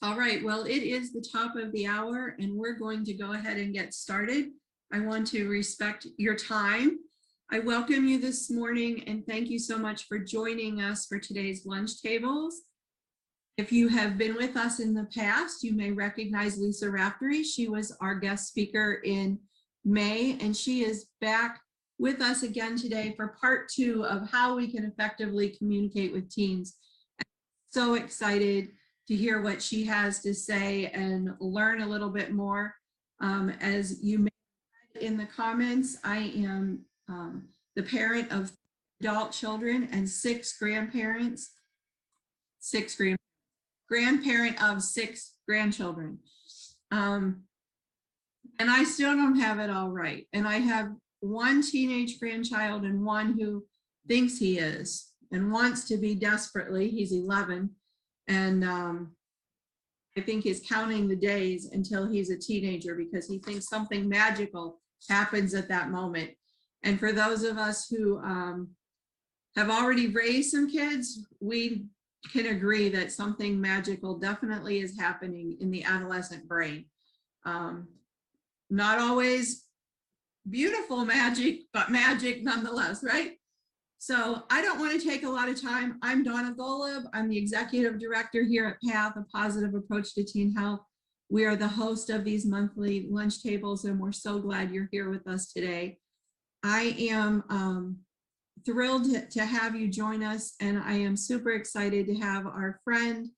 All right, well, it is the top of the hour and we're going to go ahead and get started. I want to respect your time. I welcome you this morning and thank you so much for joining us for today's lunch tables. If you have been with us in the past, you may recognize Lisa Raftery. She was our guest speaker in May, and she is back with us again today for part 2 of how we can effectively communicate with teens. I'm so excited to hear what she has to say and learn a little bit more. As you may read in the comments, I am the parent of adult children and 6 grandparents, 6 grandparent of 6 grandchildren. And I still don't have it all right. And I have one teenage grandchild and one who thinks he is and wants to be desperately. He's 11. And I think he's counting the days until he's a teenager because he thinks something magical happens at that moment. And for those of us who have already raised some kids, we can agree that something magical definitely is happening in the adolescent brain. Not always beautiful magic, but magic nonetheless, right? So I don't want to take a lot of time. I'm Donna Golub. I'm the executive director here at PATH, A Positive Approach to Teen Health. We are the host of these monthly lunch tables, and we're so glad you're here with us today. I am thrilled to have you join us, and I am super excited to have our friend,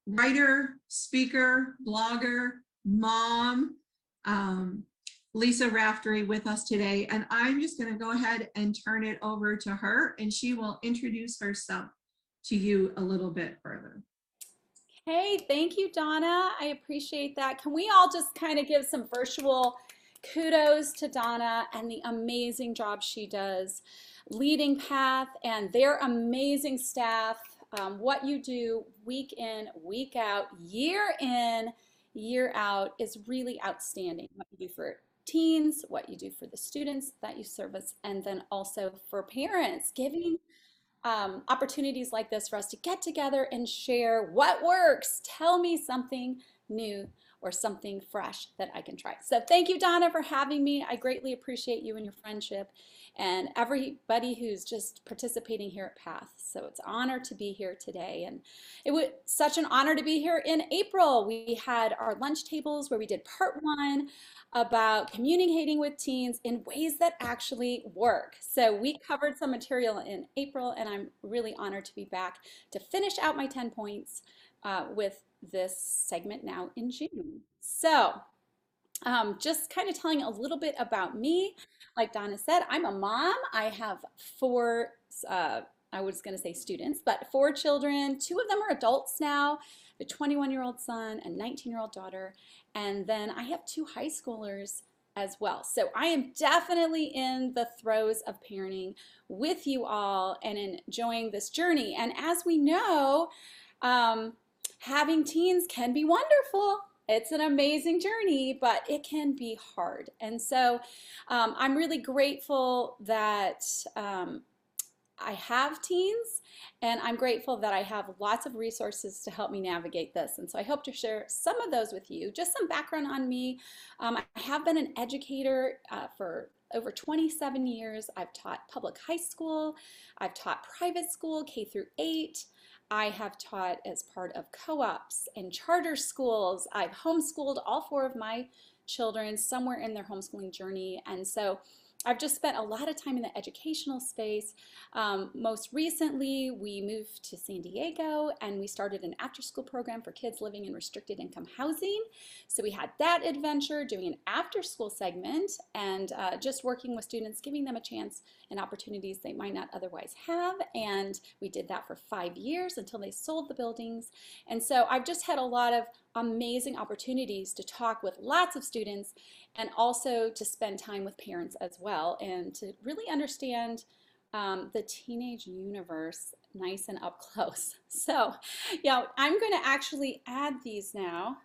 writer, speaker, blogger, mom, Lisa Raftery with us today. And I'm just going to go ahead and turn it over to her, and she will introduce herself to you a little bit further. Hey, thank you, Donna. I appreciate that. Can we all just kind of give some virtual kudos to Donna and the amazing job she does leading PATH and their amazing staff. What you do week in, week out, year in, year out is really outstanding. What you do for teens, what you do for the students that you service, and then also for parents, giving opportunities like this for us to get together and share what works. Tell me something new or something fresh that I can try. So thank you, Donna, for having me. I greatly appreciate you and your friendship and everybody who's just participating here at PATH. So it's an honor to be here today. And it was such an honor to be here in April. We had our lunch tables where we did part 1 about communicating with teens in ways that actually work. So we covered some material in April, and I'm really honored to be back to finish out my 10 points with this segment now in June. So just kind of telling a little bit about me. Like Donna said, I'm a mom. I have 4, I was going to say students, but 4 children. 2 of them are adults now, a 21-year-old son and 19-year-old daughter. And then I have 2 high schoolers as well. So I am definitely in the throes of parenting with you all and enjoying this journey. And as we know, having teens can be wonderful. It's an amazing journey, but it can be hard. And so I'm really grateful that I have teens, and I'm grateful that I have lots of resources to help me navigate this. And so I hope to share some of those with you. Just some background on me. I have been an educator for over 27 years. I've taught public high school. I've taught private school, K through 8. I have taught as part of co-ops and charter schools. I've homeschooled all 4 of my children somewhere in their homeschooling journey. And so I've just spent a lot of time in the educational space. Most recently, we moved to San Diego and we started an after-school program for kids living in restricted income housing. So we had that adventure, doing an after-school segment and just working with students, giving them a chance and opportunities they might not otherwise have. And we did that for 5 years until they sold the buildings. And so I've just had a lot of amazing opportunities to talk with lots of students and also to spend time with parents as well and to really understand the teenage universe nice and up close. So yeah, I'm going to actually add these now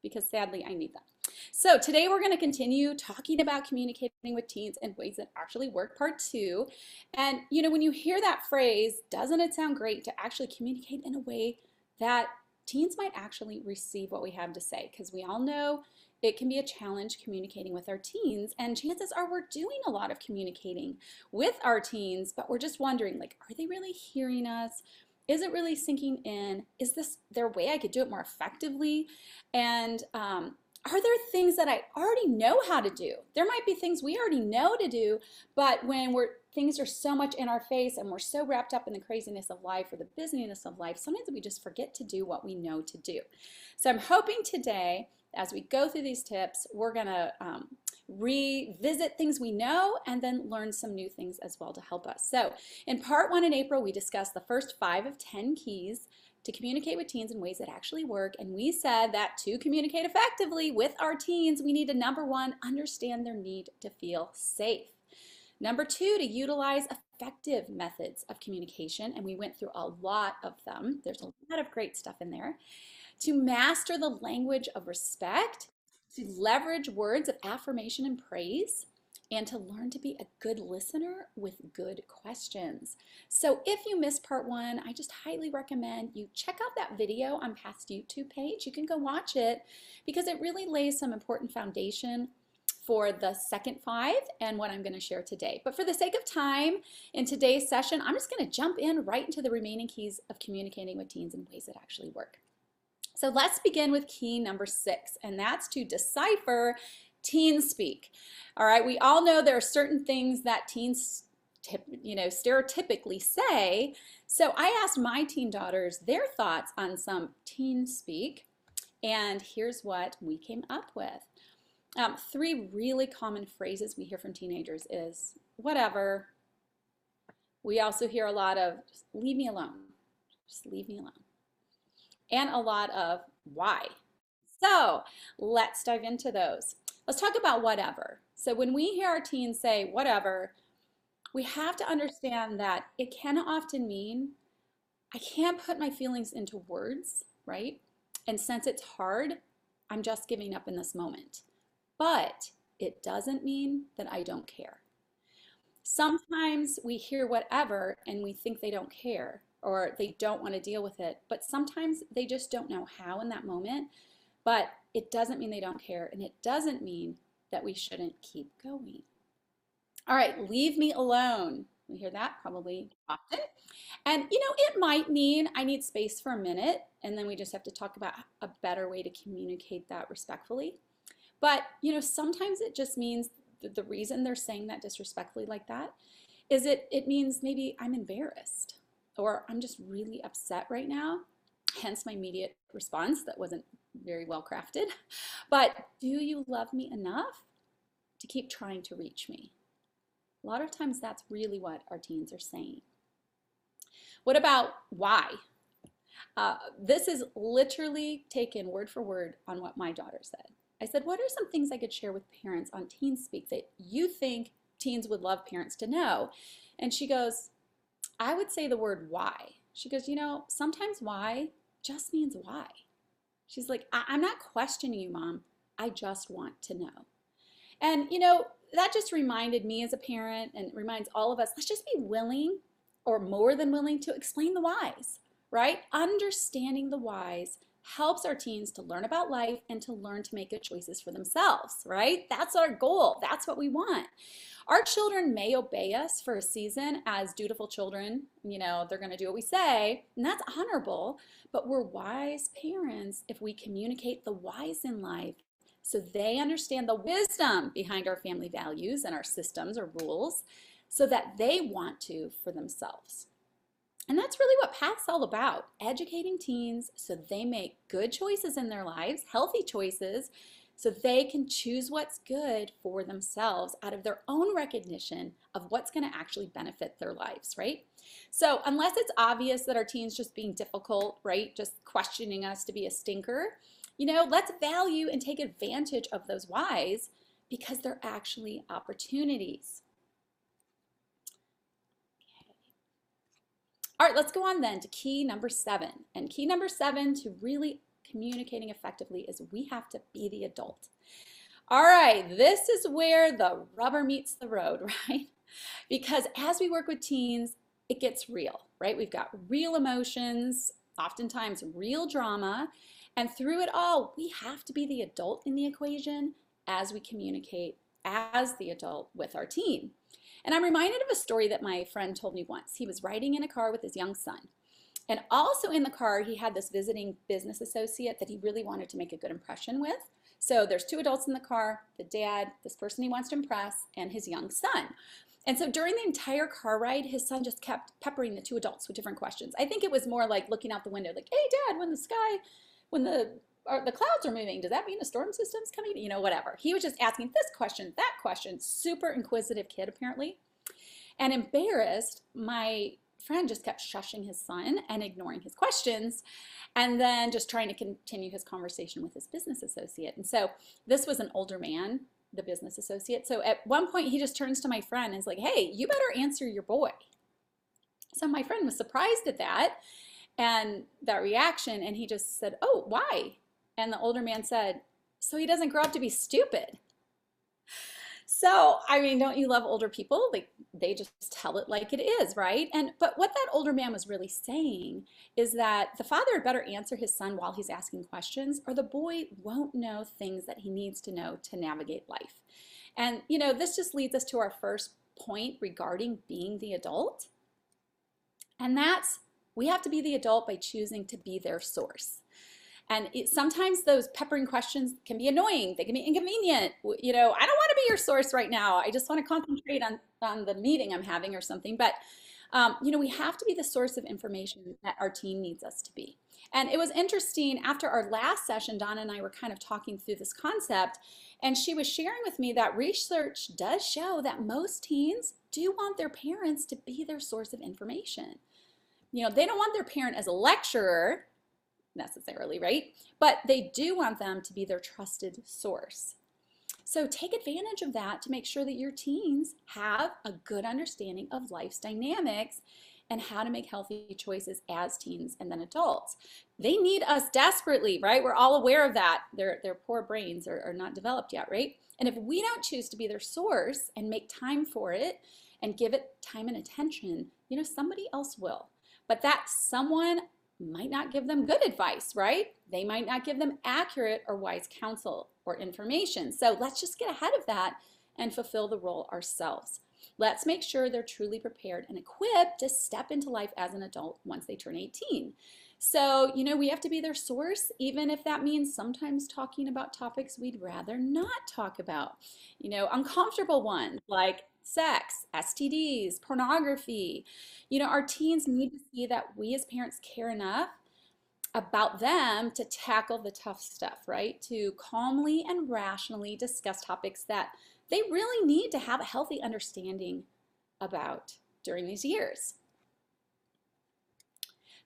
because sadly I need them. So today we're going to continue talking about communicating with teens in ways that actually work, part 2. And you know, when you hear that phrase, doesn't it sound great to actually communicate in a way that teens might actually receive what we have to say, because we all know it can be a challenge communicating with our teens, and chances are we're doing a lot of communicating with our teens, but we're just wondering, like, are they really hearing us? Is it really sinking in? Is this their way I could do it more effectively? And are there things that I already know how to do? There might be things we already know to do, but when things are so much in our face and we're so wrapped up in the craziness of life or the busyness of life, sometimes we just forget to do what we know to do. So I'm hoping today, as we go through these tips, we're gonna revisit things we know and then learn some new things as well to help us. So in part 1 in April, we discussed the first 5 of 10 keys to communicate with teens in ways that actually work. And we said that to communicate effectively with our teens, we need to, number 1, understand their need to feel safe. Number 2, to utilize effective methods of communication. And we went through a lot of them. There's a lot of great stuff in there. To master the language of respect, to leverage words of affirmation and praise, and to learn to be a good listener with good questions. So if you missed part 1, I just highly recommend you check out that video on Path's YouTube page. You can go watch it because it really lays some important foundation for the second 5 and what I'm going to share today. But for the sake of time in today's session, I'm just going to jump in right into the remaining keys of communicating with teens in ways that actually work. So let's begin with key number 6, and that's to decipher teen speak. All right, we all know there are certain things that teens stereotypically say. So I asked my teen daughters their thoughts on some teen speak, and here's what we came up with. 3 really common phrases we hear from teenagers is whatever. We also hear a lot of just leave me alone. Just leave me alone. And a lot of why. So let's dive into those. Let's talk about whatever. So when we hear our teens say whatever, we have to understand that it can often mean I can't put my feelings into words, right? And since it's hard, I'm just giving up in this moment. But it doesn't mean that I don't care. Sometimes we hear whatever and we think they don't care or they don't want to deal with it, but sometimes they just don't know how in that moment. But it doesn't mean they don't care, and it doesn't mean that we shouldn't keep going. All right, leave me alone. We hear that probably often. And it might mean I need space for a minute, and then we just have to talk about a better way to communicate that respectfully. But sometimes it just means the reason they're saying that disrespectfully like that is it means maybe I'm embarrassed or I'm just really upset right now, hence my immediate response that wasn't very well crafted. But do you love me enough to keep trying to reach me? A lot of times that's really what our teens are saying. What about why? This is literally taken word for word on what my daughter said. I said, what are some things I could share with parents on teen speak that you think teens would love parents to know? And she goes, I would say the word why. She goes, sometimes why just means why. She's like, I'm not questioning you, Mom. I just want to know. And, that just reminded me as a parent and reminds all of us, let's just be willing or more than willing to explain the whys, right? Understanding the whys helps our teens to learn about life and to learn to make good choices for themselves, right? That's our goal. That's what we want. Our children may obey us for a season as dutiful children. They're going to do what we say, and that's honorable. But we're wise parents if we communicate the whys in life so they understand the wisdom behind our family values and our systems or rules so that they want to for themselves. And that's really what Path's all about, educating teens so they make good choices in their lives, healthy choices, so they can choose what's good for themselves out of their own recognition of what's going to actually benefit their lives, right? So unless it's obvious that our teens just being difficult, right, just questioning us to be a stinker, let's value and take advantage of those whys because they're actually opportunities. Okay. All right, let's go on then to key number 7. And key number 7 to really communicating effectively is we have to be the adult. All right, this is where the rubber meets the road, right? Because as we work with teens, it gets real, right? We've got real emotions oftentimes real drama. And through it all, we have to be the adult in the equation as we communicate as the adult with our teen. And I'm reminded of a story that my friend told me once. He was riding in a car with his young son. And also in the car, he had this visiting business associate that he really wanted to make a good impression with. So there's two adults in the car, the dad, this person he wants to impress, and his young son. And so during the entire car ride, his son just kept peppering the two adults with different questions. I think it was more like looking out the window, like, hey, Dad, when the clouds are moving, does that mean a storm system's coming? You know, whatever. He was just asking this question, that question. Super inquisitive kid, apparently. And embarrassed, my friend just kept shushing his son and ignoring his questions, and then just trying to continue his conversation with his business associate. And so this was an older man, the business associate. So at one point, he just turns to my friend and is like, hey, you better answer your boy. So my friend was surprised at that and that reaction, and he just said, oh, why? And the older man said, so he doesn't grow up to be stupid. So, I mean, don't you love older people? Like, they just tell it like it is, right? But what that older man was really saying is that the father had better answer his son while he's asking questions, or the boy won't know things that he needs to know to navigate life. And, you know, this just leads us to our first point regarding being the adult. And that's, we have to be the adult by choosing to be their source. And sometimes those peppering questions can be annoying. They can be inconvenient. You know, I don't want to be your source right now. I just want to concentrate on the meeting I'm having or something. But, you know, we have to be the source of information that our teen needs us to be. And it was interesting, after our last session, Donna and I were kind of talking through this concept, and she was sharing with me that research does show that most teens do want their parents to be their source of information. You know, they don't want their parent as a lecturer, necessarily, right? But they do want them to be their trusted source. So take advantage of that to make sure that your teens have a good understanding of life's dynamics and how to make healthy choices as teens and then adults. They need us desperately, right? We're all aware of that. Their poor brains are not developed yet, right? And if we don't choose to be their source and make time for it and give it time and attention, you know, somebody else will. But that someone might not give them good advice, right? They might not give them accurate or wise counsel or information. So let's just get ahead of that and fulfill the role ourselves. Let's make sure they're truly prepared and equipped to step into life as an adult once they turn 18. So, you know, we have to be their source, even if that means sometimes talking about topics we'd rather not talk about. You know, uncomfortable ones like sex, STDs, pornography. You know, our teens need to see that we as parents care enough about them to tackle the tough stuff, right? To calmly and rationally discuss topics that they really need to have a healthy understanding about during these years.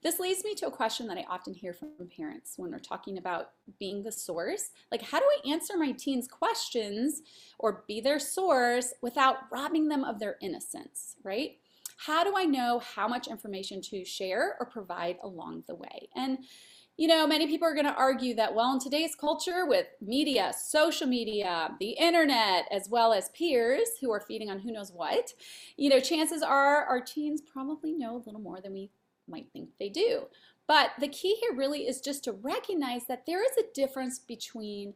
This leads me to a question that I often hear from parents when we're talking about being the source. Like, how do I answer my teens' questions or be their source without robbing them of their innocence, right? How do I know how much information to share or provide along the way? And, you know, many people are going to argue that, well, in today's culture with media, social media, the internet, as well as peers who are feeding on who knows what, you know, chances are our teens probably know a little more than we might think they do. But the key here really is just to recognize that there is a difference between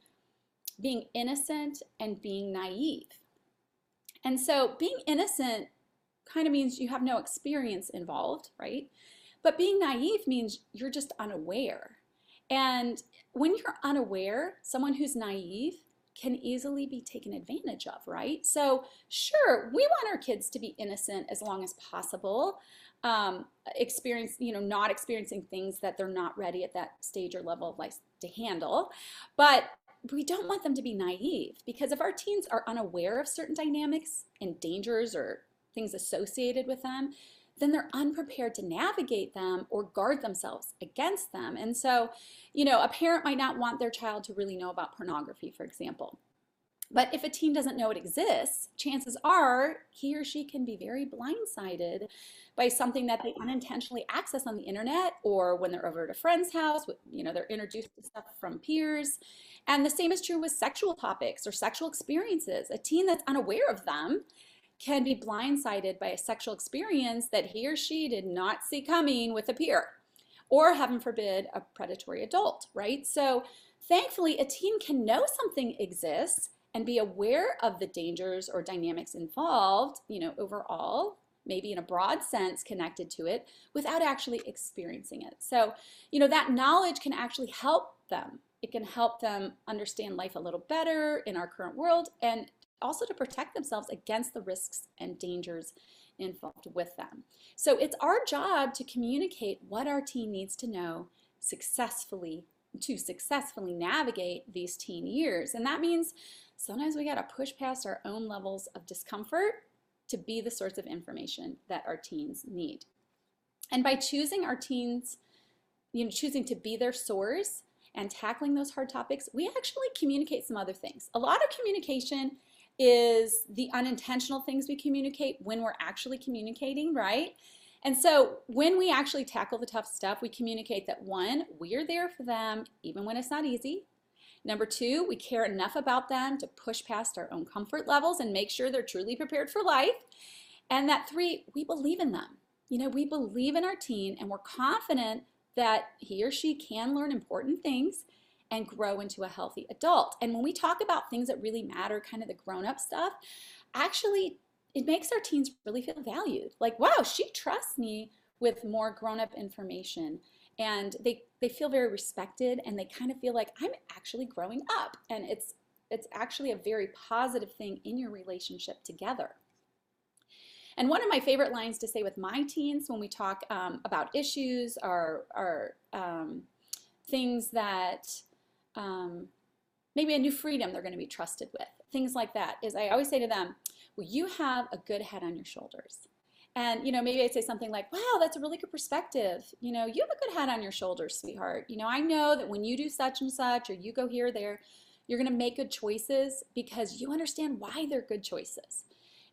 being innocent and being naive. And so being innocent kind of means you have no experience involved, right? But being naive means you're just unaware. And when you're unaware, someone who's naive can easily be taken advantage of, right? So sure, we want our kids to be innocent as long as possible. Not experiencing things that they're not ready at that stage or level of life to handle. But we don't want them to be naive, because if our teens are unaware of certain dynamics and dangers or things associated with them, then they're unprepared to navigate them or guard themselves against them. And so, you know, a parent might not want their child to really know about pornography, for example. But if a teen doesn't know it exists, chances are he or she can be very blindsided by something that they unintentionally access on the internet, or when they're over at a friend's house, you know, they're introduced to stuff from peers. And the same is true with sexual topics or sexual experiences. A teen that's unaware of them can be blindsided by a sexual experience that he or she did not see coming with a peer. or heaven forbid, a predatory adult, right? So thankfully, a teen can know something exists and be aware of the dangers or dynamics involved, overall, maybe in a broad sense connected to it, without actually experiencing it. So, that knowledge can actually help them. It can help them understand life a little better in our current world, and also to protect themselves against the risks and dangers involved with them. So it's our job to communicate what our teen needs to know successfully to successfully navigate these teen years. And that means sometimes we got to push past our own levels of discomfort to be the sorts of information that our teens need. And by choosing our teens, choosing to be their source and tackling those hard topics, we actually communicate some other things. A lot of communication is the unintentional things we communicate when we're actually communicating, right? And so when we actually tackle the tough stuff, we communicate that, one, we're there for them even when it's not easy. Number two, we care enough about them to push past our own comfort levels and make sure they're truly prepared for life. And that three, we believe in them. We believe in our teen, and we're confident that he or she can learn important things and grow into a healthy adult. And when we talk about things that really matter, kind of the grown-up stuff, actually it makes our teens really feel valued. Like, wow, she trusts me with more grown-up information. And they feel very respected, and they kind of feel like I'm actually growing up. And it's actually a very positive thing in your relationship together. And one of my favorite lines to say with my teens when we talk about issues or things that maybe a new freedom they're going to be trusted with, things like that, is I always say to them, well, you have a good head on your shoulders. And, maybe I'd say something like, wow, that's a really good perspective. You have a good head on your shoulders, sweetheart. I know that when you do such and such, or you go here or there, you're going to make good choices because you understand why they're good choices.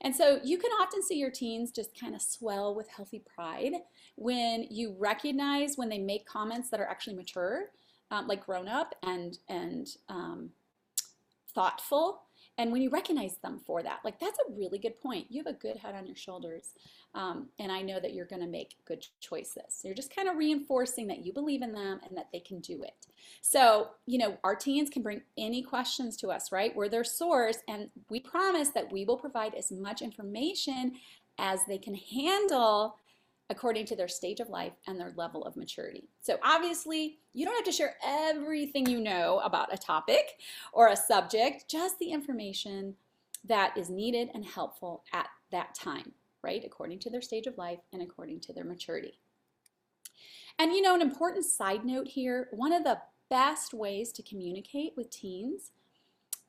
And so you can often see your teens just kind of swell with healthy pride when you recognize when they make comments that are actually mature, like grown up and thoughtful. And when you recognize them for that, like, that's a really good point. You have a good head on your shoulders. And I know that you're going to make good choices. So you're just kind of reinforcing that you believe in them and that they can do it. So, our teens can bring any questions to us, right? We're their source, and we promise that we will provide as much information as they can handle according to their stage of life and their level of maturity. So obviously, you don't have to share everything you know about a topic or a subject, just the information that is needed and helpful at that time, right? According to their stage of life and according to their maturity. And an important side note here, one of the best ways to communicate with teens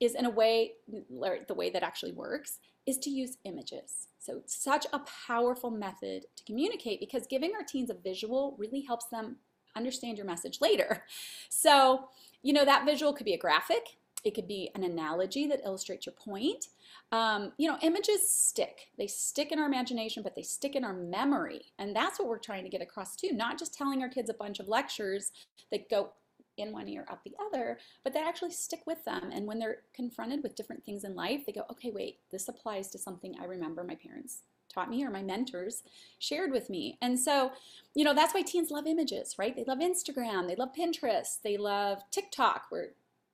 is in a way, the way that actually works, is to use images. So such a powerful method to communicate, because giving our teens a visual really helps them understand your message later. So, that visual could be a graphic. It could be an analogy that illustrates your point. Images stick. They stick in our imagination, but they stick in our memory. And that's what we're trying to get across too, not just telling our kids a bunch of lectures that go in one ear out the other, but that actually stick with them. And when they're confronted with different things in life, they go, okay, wait, this applies to something I remember my parents taught me or my mentors shared with me. And so, that's why teens love images, right? They love Instagram, they love Pinterest, they love TikTok, where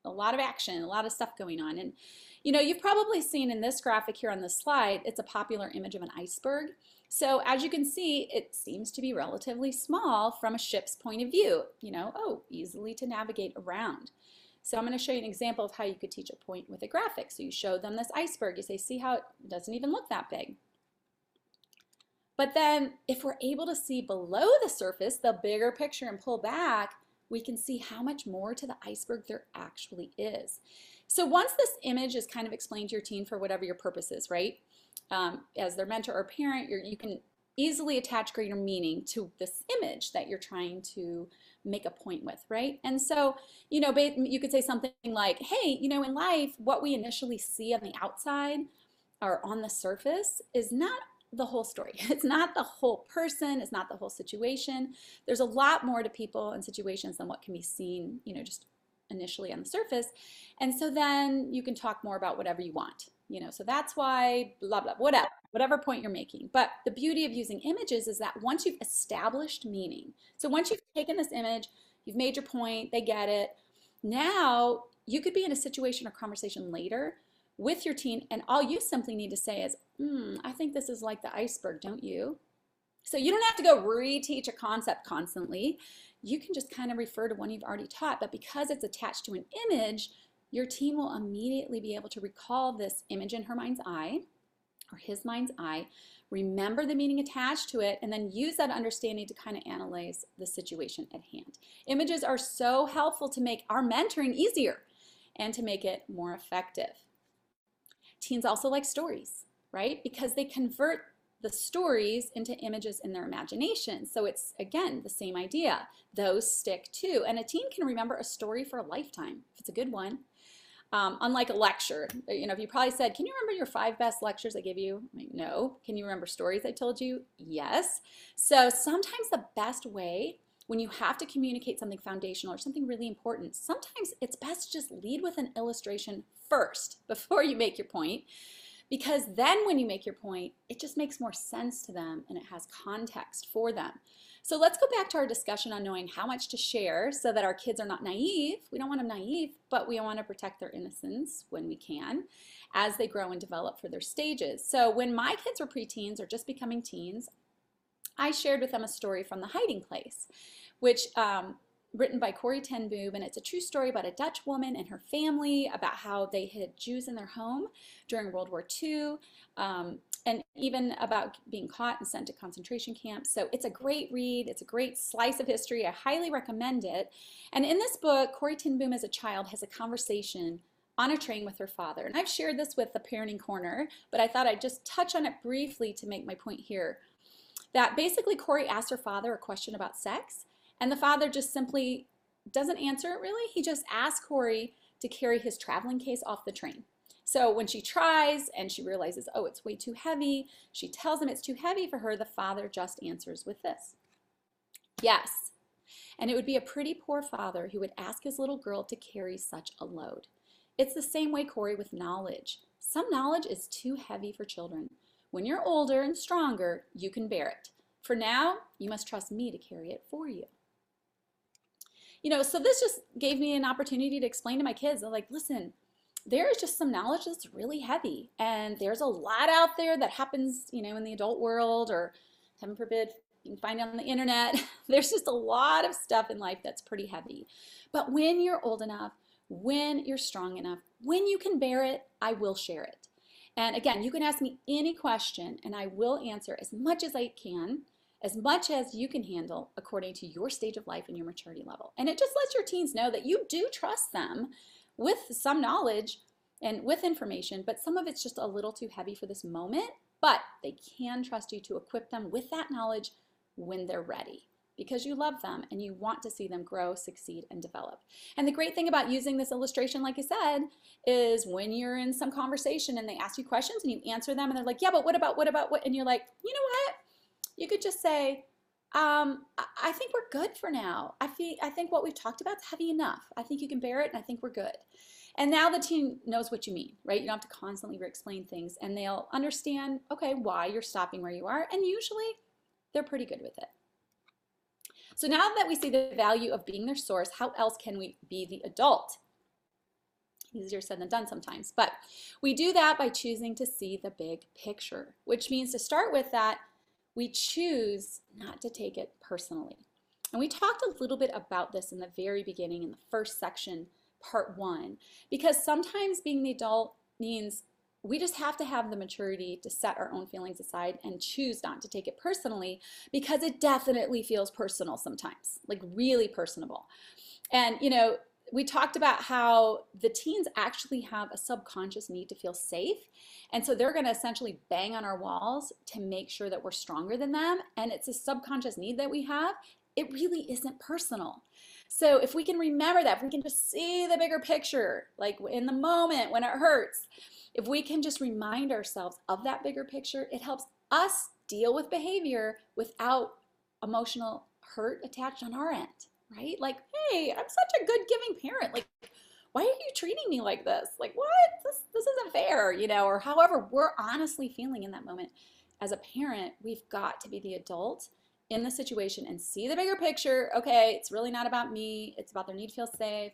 a lot of action, a lot of stuff going on. And, you've probably seen in this graphic here on this slide, it's a popular image of an iceberg. So as you can see, it seems to be relatively small from a ship's point of view, easily to navigate around. So I'm going to show you an example of how you could teach a point with a graphic. So you show them this iceberg, you say, see how it doesn't even look that big. But then if we're able to see below the surface, the bigger picture, and pull back, we can see how much more to the iceberg there actually is. So once this image is kind of explained to your teen for whatever your purpose is, right? As their mentor or parent, you can easily attach greater meaning to this image that you're trying to make a point with, right? And so, you could say something like, hey, in life, what we initially see on the outside or on the surface is not the whole story. It's not the whole person, it's not the whole situation. There's a lot more to people and situations than what can be seen, just initially on the surface. And so then you can talk more about whatever you want, you know, so that's why blah, blah, whatever point you're making. But the beauty of using images is that once you've established meaning, so once you've taken this image, you've made your point, they get it. Now you could be in a situation or conversation later with your teen, and all you simply need to say is, I think this is like the iceberg, don't you? So you don't have to go reteach a concept constantly. You can just kind of refer to one you've already taught, but because it's attached to an image, your teen will immediately be able to recall this image in her mind's eye or his mind's eye, remember the meaning attached to it, and then use that understanding to kind of analyze the situation at hand. Images are so helpful to make our mentoring easier and to make it more effective. Teens also like stories, right? Because they convert the stories into images in their imagination. So it's, again, the same idea. Those stick too. And a teen can remember a story for a lifetime if it's a good one. Unlike a lecture, you know, if you probably said, can you remember your 5 best lectures I gave you? Like, no. Can you remember stories I told you? Yes. So sometimes the best way when you have to communicate something foundational or something really important, sometimes it's best to just lead with an illustration first before you make your point. Because then when you make your point, it just makes more sense to them and it has context for them. So let's go back to our discussion on knowing how much to share so that our kids are not naive. We don't want them naive, but we want to protect their innocence when we can as they grow and develop for their stages. So when my kids were preteens or just becoming teens, I shared with them a story from The Hiding Place, which written by Corrie ten Boom, and it's a true story about a Dutch woman and her family, about how they hid Jews in their home during World War II, and even about being caught and sent to concentration camps. So it's a great read. It's a great slice of history. I highly recommend it. And in this book, Corrie ten Boom as a child has a conversation on a train with her father. And I've shared this with the Parenting Corner, but I thought I'd just touch on it briefly to make my point here. That basically Corrie asked her father a question about sex, and the father just simply doesn't answer it really. He just asks Corrie to carry his traveling case off the train. So when she tries and she realizes, oh, it's way too heavy, she tells him it's too heavy for her, the father just answers with this: yes. And it would be a pretty poor father who would ask his little girl to carry such a load. It's the same way, Corrie, with knowledge. Some knowledge is too heavy for children. When you're older and stronger, you can bear it. For now, you must trust me to carry it for you. You know, so this just gave me an opportunity to explain to my kids, they're like, listen, there is just some knowledge that's really heavy, and there's a lot out there that happens, you know, in the adult world, or heaven forbid, you can find it on the internet. There's just a lot of stuff in life that's pretty heavy. But when you're old enough, when you're strong enough, when you can bear it, I will share it. And again, you can ask me any question and I will answer as much as I can, as much as you can handle according to your stage of life and your maturity level. And it just lets your teens know that you do trust them with some knowledge and with information, but some of it's just a little too heavy for this moment, but they can trust you to equip them with that knowledge when they're ready, because you love them and you want to see them grow, succeed, and develop. And the great thing about using this illustration, like I said, is when you're in some conversation and they ask you questions and you answer them and they're like, yeah, but what about what? And you're like, you know what? You could just say, I think we're good for now. I think what we've talked about is heavy enough. I think you can bear it and I think we're good. And now the teen knows what you mean, right? You don't have to constantly re-explain things, and they'll understand, okay, why you're stopping where you are, and usually they're pretty good with it. So now that we see the value of being their source, how else can we be the adult? Easier said than done sometimes, but we do that by choosing to see the big picture, which means to start with that, we choose not to take it personally. And we talked a little bit about this in the very beginning in the first section, part 1, because sometimes being the adult means we just have to have the maturity to set our own feelings aside and choose not to take it personally, because it definitely feels personal sometimes, like really personable. And you know, we talked about how the teens actually have a subconscious need to feel safe. And so they're going to essentially bang on our walls to make sure that we're stronger than them. And it's a subconscious need that we have. It really isn't personal. So if we can remember that, if we can just see the bigger picture, like in the moment when it hurts, if we can just remind ourselves of that bigger picture, it helps us deal with behavior without emotional hurt attached on our end. right? Like, hey, I'm such a good giving parent. Like, why are you treating me like this? Like, what? This isn't fair, or however we're honestly feeling in that moment. As a parent, we've got to be the adult in the situation and see the bigger picture. Okay, it's really not about me. It's about their need to feel safe.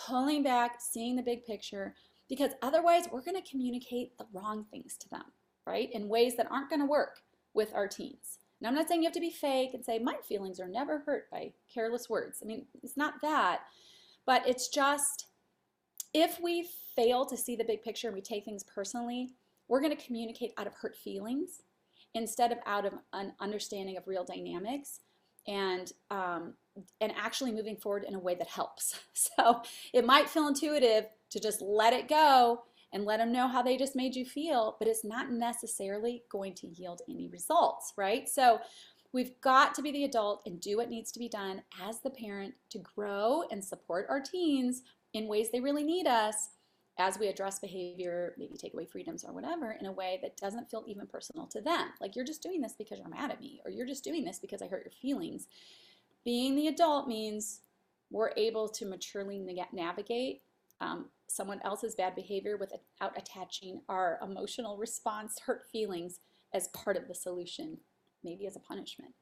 Pulling back, seeing the big picture, because otherwise we're going to communicate the wrong things to them, right? In ways that aren't going to work with our teens. And I'm not saying you have to be fake and say, my feelings are never hurt by careless words. I mean, it's not that, but it's just if we fail to see the big picture and we take things personally, we're going to communicate out of hurt feelings instead of out of an understanding of real dynamics and actually moving forward in a way that helps. So it might feel intuitive to just let it go and let them know how they just made you feel, but it's not necessarily going to yield any results, right? So we've got to be the adult and do what needs to be done as the parent to grow and support our teens in ways they really need us as we address behavior, maybe take away freedoms or whatever, in a way that doesn't feel even personal to them. Like, you're just doing this because you're mad at me, or you're just doing this because I hurt your feelings. Being the adult means we're able to maturely navigate someone else's bad behavior without attaching our emotional response, hurt feelings, as part of the solution, maybe as a punishment.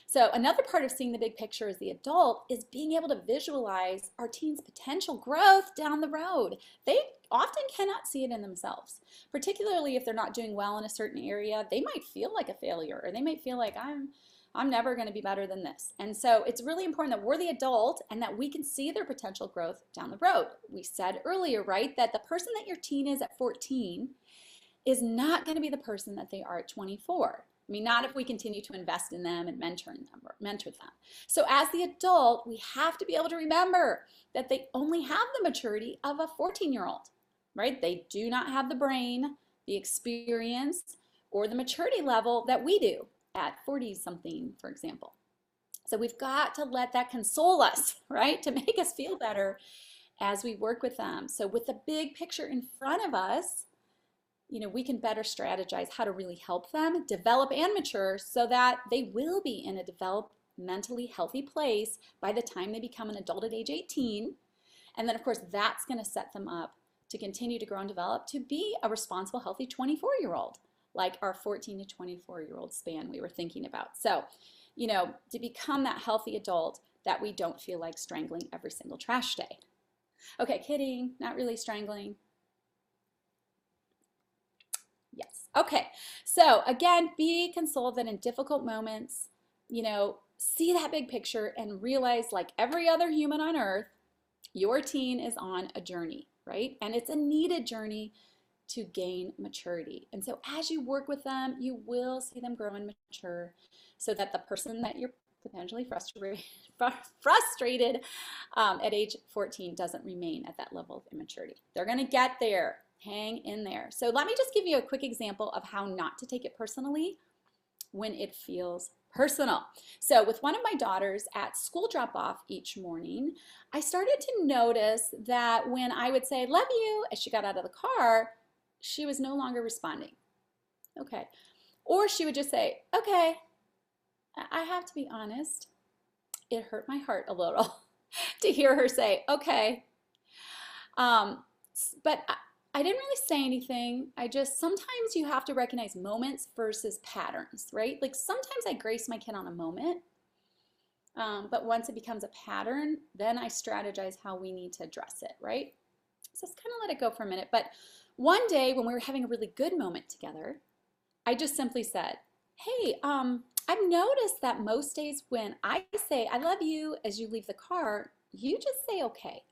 So another part of seeing the big picture as the adult is being able to visualize our teens' potential growth down the road. They often cannot see it in themselves, particularly if they're not doing well in a certain area. They might feel like a failure, or they might feel like I'm never going to be better than this. And so it's really important that we're the adult and that we can see their potential growth down the road. We said earlier, right, that the person that your teen is at 14 is not going to be the person that they are at 24. I mean, not if we continue to invest in them and mentor them. So as the adult, we have to be able to remember that they only have the maturity of a 14-year-old, right? They do not have the brain, the experience, or the maturity level that we do at 40-something, for example. So we've got to let that console us, right? To make us feel better as we work with them. So with the big picture in front of us, we can better strategize how to really help them develop and mature so that they will be in a developmentally healthy place by the time they become an adult at age 18. And then, of course, that's going to set them up to continue to grow and develop to be a responsible, healthy 24-year-old, like our 14 to 24-year-old span we were thinking about. So, to become that healthy adult that we don't feel like strangling every single trash day. Okay, kidding, not really strangling. Yes. Okay. So again, be consoled that in difficult moments, see that big picture and realize, like every other human on earth, your teen is on a journey, right? And it's a needed journey to gain maturity. And so as you work with them, you will see them grow and mature so that the person that you're potentially frustrated at age 14 doesn't remain at that level of immaturity. They're going to get there. Hang in there. So let me just give you a quick example of how not to take it personally when it feels personal. So with one of my daughters at school drop-off each morning, I started to notice that when I would say, love you, as she got out of the car, she was no longer responding. Okay. Or she would just say, okay. I have to be honest, it hurt my heart a little to hear her say, okay. But I didn't really say anything. Sometimes you have to recognize moments versus patterns, right? Like sometimes I grace my kid on a moment, but once it becomes a pattern, then I strategize how we need to address it, right? So let's kind of let it go for a minute. But one day when we were having a really good moment together, I just simply said, hey, I've noticed that most days when I say I love you as you leave the car, you just say okay.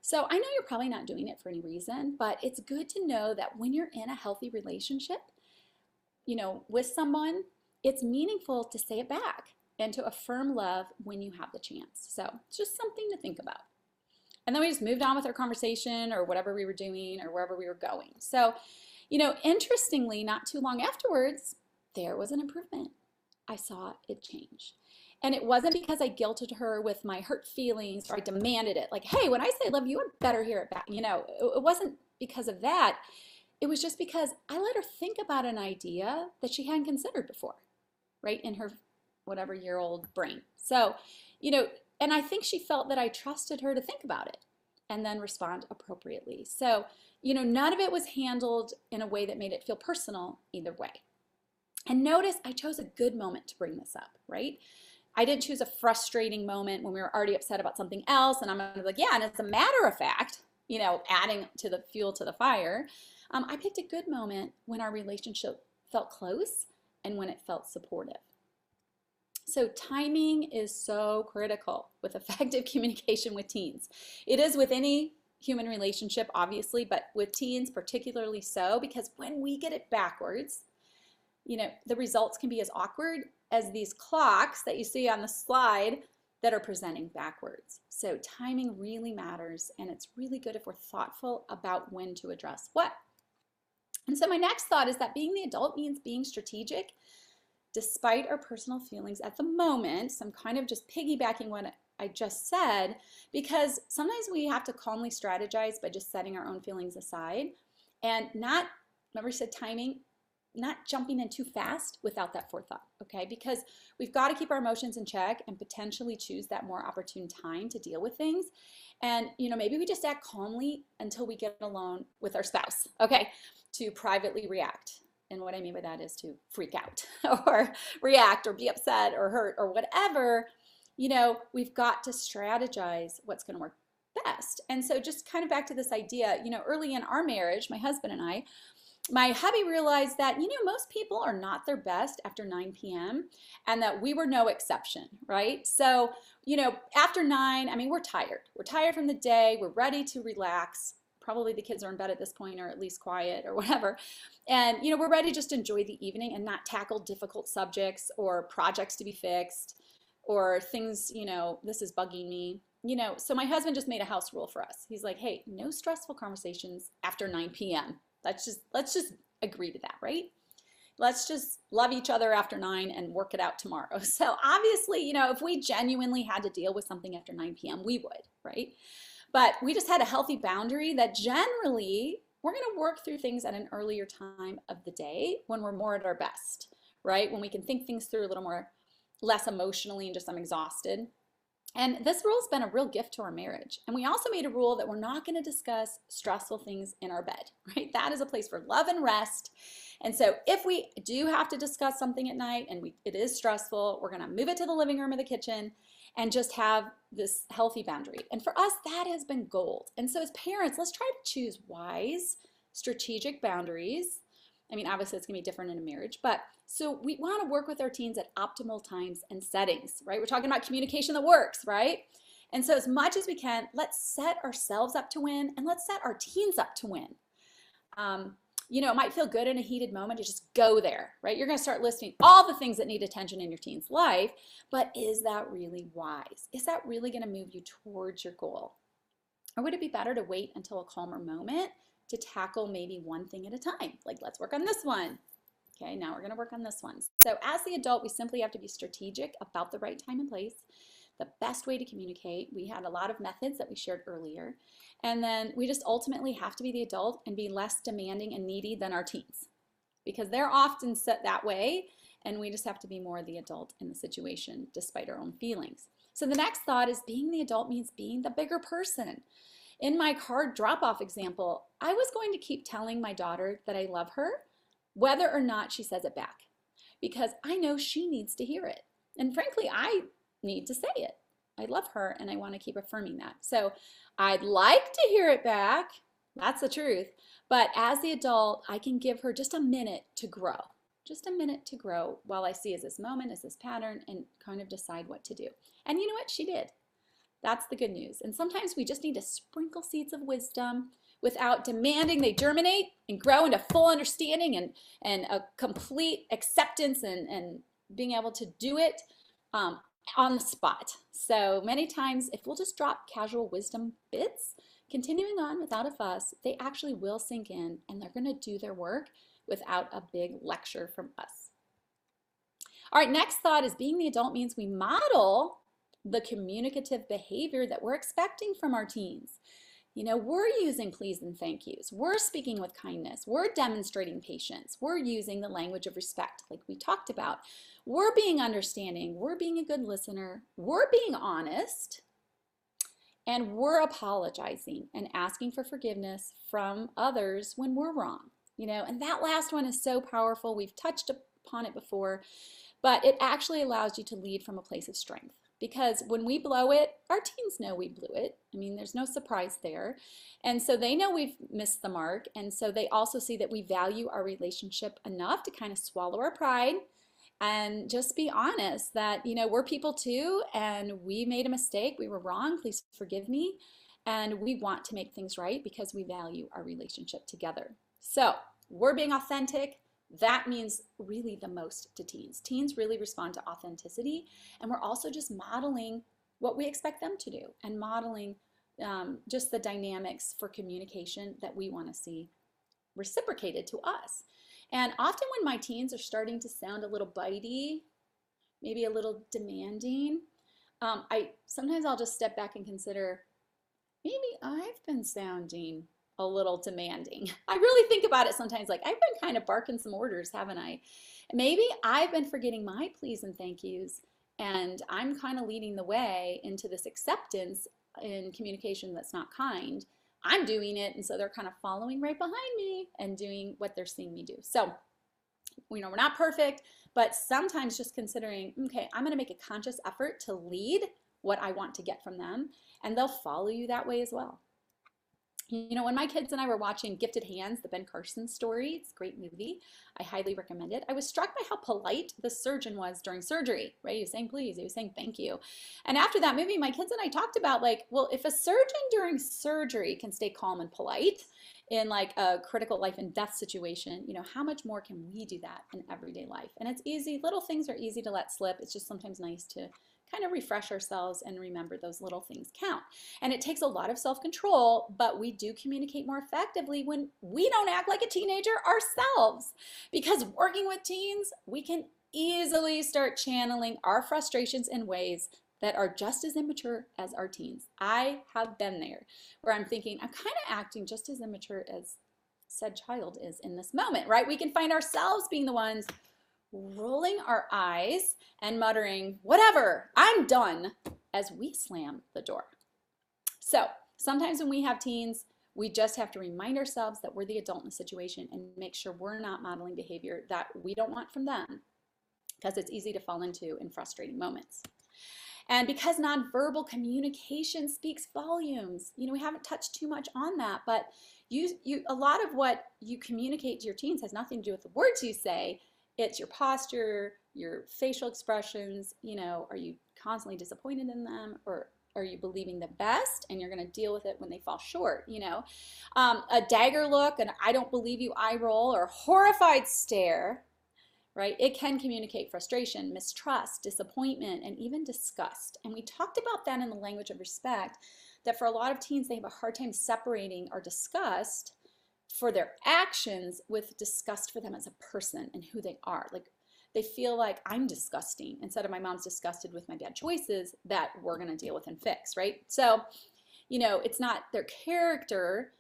So I know you're probably not doing it for any reason, but it's good to know that when you're in a healthy relationship, with someone, it's meaningful to say it back and to affirm love when you have the chance. So it's just something to think about. And then we just moved on with our conversation or whatever we were doing or wherever we were going. So, interestingly, not too long afterwards, there was an improvement. I saw it change. And it wasn't because I guilted her with my hurt feelings or I demanded it. Like, hey, when I say love you, I better hear it back. It wasn't because of that. It was just because I let her think about an idea that she hadn't considered before, right, in her whatever year old brain. So, And I think she felt that I trusted her to think about it and then respond appropriately. So, none of it was handled in a way that made it feel personal either way. And notice I chose a good moment to bring this up, right? I didn't choose a frustrating moment when we were already upset about something else. And I'm gonna be like, yeah, and as a matter of fact, adding to the fuel to the fire, I picked a good moment when our relationship felt close and when it felt supportive. So timing is so critical with effective communication with teens. It is with any human relationship, obviously, but with teens particularly so, because when we get it backwards, the results can be as awkward as these clocks that you see on the slide that are presenting backwards. So timing really matters, and it's really good if we're thoughtful about when to address what. And so my next thought is that being the adult means being strategic despite our personal feelings at the moment. So I'm kind of just piggybacking what I just said, because sometimes we have to calmly strategize by just setting our own feelings aside and not, remember I said timing, not jumping in too fast without that forethought, okay? Because we've got to keep our emotions in check and potentially choose that more opportune time to deal with things. And, maybe we just act calmly until we get alone with our spouse, okay, to privately react. And what I mean by that is to freak out or react or be upset or hurt or whatever. We've got to strategize what's going to work best. And so just kind of back to this idea, early in our marriage, my husband and I, my hubby realized that, most people are not their best after 9 p.m. and that we were no exception, right? So, after 9, I mean, we're tired. We're tired from the day. We're ready to relax. Probably the kids are in bed at this point, or at least quiet or whatever. And, we're ready to just enjoy the evening and not tackle difficult subjects or projects to be fixed or things, this is bugging me. So my husband just made a house rule for us. He's like, hey, no stressful conversations after 9 p.m. Let's just agree to that, right? Let's just love each other after 9 and work it out tomorrow. So obviously, if we genuinely had to deal with something after 9 p.m., we would, right? But we just had a healthy boundary that generally we're going to work through things at an earlier time of the day when we're more at our best, right? When we can think things through a little more, less emotionally and just I'm exhausted. And this rule's been a real gift to our marriage. And we also made a rule that we're not going to discuss stressful things in our bed, right? That is a place for love and rest. And so if we do have to discuss something at night and it is stressful, we're going to move it to the living room or the kitchen and just have this healthy boundary. And for us, that has been gold. And so as parents, let's try to choose wise, strategic boundaries. I mean, obviously it's gonna be different in a marriage, but so we wanna work with our teens at optimal times and settings, right? We're talking about communication that works, right? And so as much as we can, let's set ourselves up to win and let's set our teens up to win. It might feel good in a heated moment to just go there, right? You're gonna start listing all the things that need attention in your teen's life, but is that really wise? Is that really gonna move you towards your goal? Or would it be better to wait until a calmer moment to tackle maybe one thing at a time? Like, let's work on this one. Okay, now we're gonna work on this one. So as the adult, we simply have to be strategic about the right time and place, the best way to communicate. We had a lot of methods that we shared earlier. And then we just ultimately have to be the adult and be less demanding and needy than our teens, because they're often set that way, and we just have to be more the adult in the situation despite our own feelings. So the next thought is being the adult means being the bigger person. In my card drop-off example, I was going to keep telling my daughter that I love her, whether or not she says it back, because I know she needs to hear it. And frankly, I need to say it. I love her and I want to keep affirming that. So I'd like to hear it back. That's the truth. But as the adult, I can give her just a minute to grow. Just a minute to grow while I see is this moment, is this pattern, and kind of decide what to do. And you know what? She did. That's the good news. And sometimes we just need to sprinkle seeds of wisdom without demanding they germinate and grow into full understanding and a complete acceptance and being able to do it on the spot. So many times, if we'll just drop casual wisdom bits, continuing on without a fuss, they actually will sink in and they're going to do their work without a big lecture from us. All right, next thought is being the adult means we model the communicative behavior that we're expecting from our teens. We're using please and thank yous. We're speaking with kindness. We're demonstrating patience. We're using the language of respect, like we talked about. We're being understanding. We're being a good listener. We're being honest. And we're apologizing and asking for forgiveness from others when we're wrong. And that last one is so powerful. We've touched upon it before, but it actually allows you to lead from a place of strength. Because when we blow it, our teens know we blew it. I mean, there's no surprise there. And so they know we've missed the mark. And so they also see that we value our relationship enough to kind of swallow our pride and just be honest that, we're people too, and we made a mistake. We were wrong. Please forgive me. And we want to make things right because we value our relationship together. So we're being authentic. That means really the most to teens. Teens really respond to authenticity, and we're also just modeling what we expect them to do and modeling just the dynamics for communication that we want to see reciprocated to us. And often when my teens are starting to sound a little bitey, maybe a little demanding, sometimes I'll just step back and consider, maybe I've been sounding a little demanding. I really think about it sometimes, like I've been kind of barking some orders, haven't I? Maybe I've been forgetting my please and thank yous, and I'm kind of leading the way into this acceptance in communication that's not kind. I'm doing it, and so they're kind of following right behind me and doing what they're seeing me do. So, we're not perfect, but sometimes just considering, okay, I'm going to make a conscious effort to lead what I want to get from them, and they'll follow you that way as well. When my kids and I were watching Gifted Hands, the Ben Carson story, it's a great movie. I highly recommend it. I was struck by how polite the surgeon was during surgery, right? He was saying please, he was saying thank you. And after that movie, my kids and I talked about well, if a surgeon during surgery can stay calm and polite in like a critical life and death situation, how much more can we do that in everyday life? And it's easy. Little things are easy to let slip. It's just sometimes nice to kind of refresh ourselves and remember those little things count. And it takes a lot of self-control, but we do communicate more effectively when we don't act like a teenager ourselves. Because working with teens, we can easily start channeling our frustrations in ways that are just as immature as our teens. I have been there where I'm thinking, I'm kind of acting just as immature as said child is in this moment, right? We can find ourselves being the ones rolling our eyes and muttering, whatever, I'm done, as we slam the door. So sometimes when we have teens, we just have to remind ourselves that we're the adult in the situation and make sure we're not modeling behavior that we don't want from them, because it's easy to fall into in frustrating moments. And because nonverbal communication speaks volumes, we haven't touched too much on that, but a lot of what you communicate to your teens has nothing to do with the words you say. It's your posture, your facial expressions. Are you constantly disappointed in them, or are you believing the best and you're going to deal with it when they fall short? A dagger look, an I don't believe you eye roll, or horrified stare, right? It can communicate frustration, mistrust, disappointment, and even disgust. And we talked about that in the language of respect, that for a lot of teens, they have a hard time separating our disgust for their actions with disgust for them as a person and who they are. Like they feel like I'm disgusting instead of my mom's disgusted with my bad choices that we're going to deal with and fix, right? So, it's not their character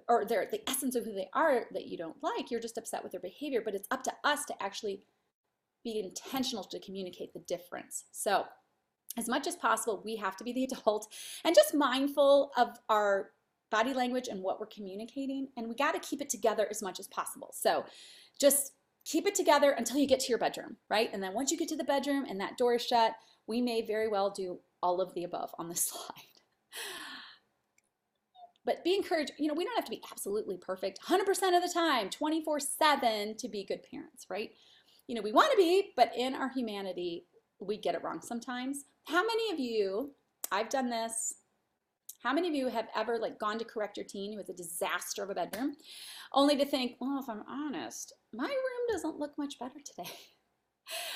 or the essence of who they are that you don't like. You're just upset with their behavior, but it's up to us to actually be intentional to communicate the difference. So as much as possible, we have to be the adult and just mindful of our body language and what we're communicating, and we got to keep it together as much as possible. So just keep it together until you get to your bedroom, right? And then once you get to the bedroom and that door is shut, we may very well do all of the above on this slide. But be encouraged, we don't have to be absolutely perfect 100% of the time, 24/7 to be good parents, right? We want to be, but in our humanity, we get it wrong sometimes. How many of you, I've done this, how many of you have ever gone to correct your teen who has a disaster of a bedroom, only to think, well, if I'm honest, my room doesn't look much better today.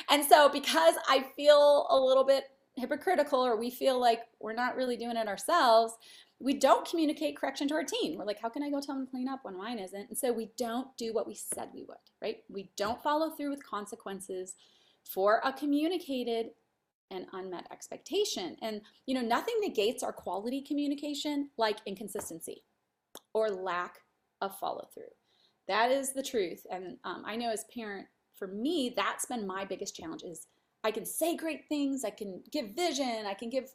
And so because I feel a little bit hypocritical, or we feel like we're not really doing it ourselves, we don't communicate correction to our teen. We're like, how can I go tell them to clean up when mine isn't? And so we don't do what we said we would, right? We don't follow through with consequences for a communicated and unmet expectation. And nothing negates our quality communication like inconsistency, or lack of follow through. That is the truth. And I know as a parent, for me, that's been my biggest challenge is I can say great things, I can give vision, I can give,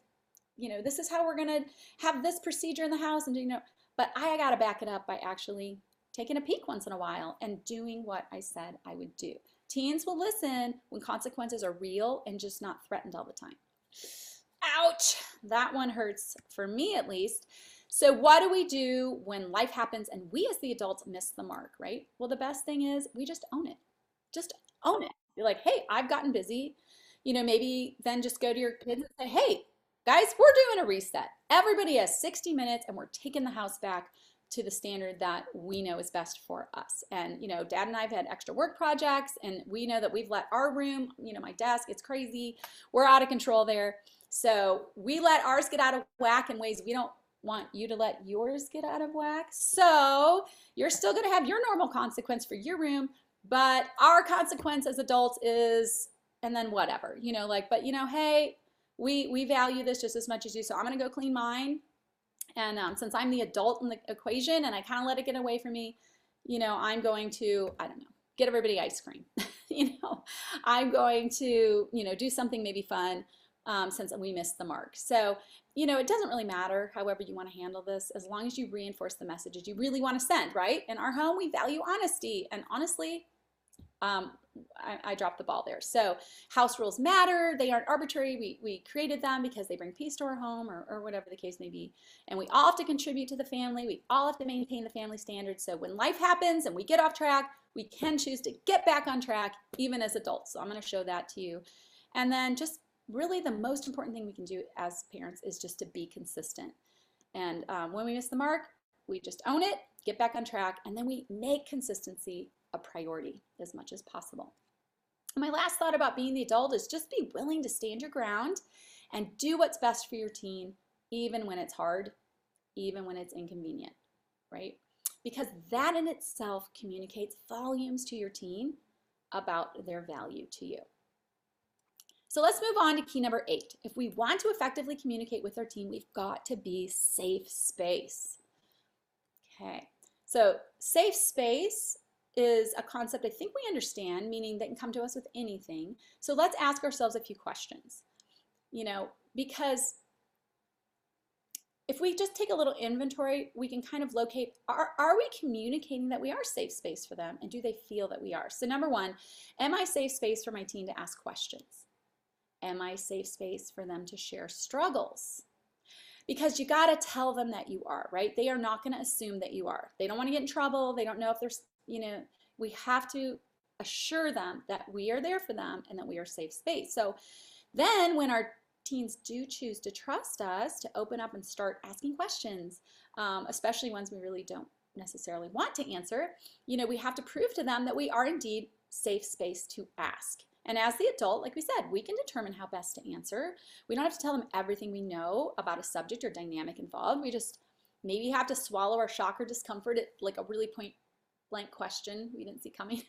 this is how we're gonna have this procedure in the house, and but I gotta back it up by actually taking a peek once in a while and doing what I said I would do. Teens will listen when consequences are real and just not threatened all the time. Ouch, that one hurts for me at least. So what do we do when life happens and we as the adults miss the mark, right? Well, the best thing is we just own it. Just own it. You're like, hey, I've gotten busy. Maybe then just go to your kids and say, hey, guys, we're doing a reset. Everybody has 60 minutes and we're taking the house back to the standard that we know is best for us. And, Dad and I have had extra work projects, and we know that we've let our room, my desk, it's crazy. We're out of control there. So we let ours get out of whack in ways we don't want you to let yours get out of whack. So you're still going to have your normal consequence for your room, but our consequence as adults is, and then whatever, but hey, we value this just as much as you. So I'm going to go clean mine. And since I'm the adult in the equation and I kind of let it get away from me, I'm going to, I don't know, get everybody ice cream. I'm going to, do something maybe fun since we missed the mark. So, it doesn't really matter however you want to handle this, as long as you reinforce the messages you really want to send, right? In our home, we value honesty. And honestly, I dropped the ball there. So house rules matter. They aren't arbitrary. We created them because they bring peace to our home or whatever the case may be. And we all have to contribute to the family. We all have to maintain the family standards. So when life happens and we get off track, we can choose to get back on track even as adults. So I'm going to show that to you. And then just really the most important thing we can do as parents is just to be consistent. And when we miss the mark, we just own it, get back on track, and then we make consistency a priority as much as possible. My last thought about being the adult is just be willing to stand your ground and do what's best for your teen, even when it's hard, even when it's inconvenient, right? Because that in itself communicates volumes to your teen about their value to you. So let's move on to key number 8. If we want to effectively communicate with our teen, we've got to be safe space. Okay, so safe space is a concept I think we understand, meaning they can come to us with anything. So let's ask ourselves a few questions, because if we just take a little inventory, we can kind of locate, are we communicating that we are safe space for them, and do they feel that we are? So number 1, am I safe space for my teen to ask questions? Am I safe space for them to share struggles? Because you got to tell them that you are, right? They are not going to assume that you are. They don't want to get in trouble. They don't know if there's, we have to assure them that we are there for them and that we are safe space. So then when our teens do choose to trust us, to open up and start asking questions, especially ones we really don't necessarily want to answer, we have to prove to them that we are indeed safe space to ask. And as the adult, like we said, we can determine how best to answer. We don't have to tell them everything we know about a subject or dynamic involved. We just maybe have to swallow our shock or discomfort at like a really point blank question we didn't see coming.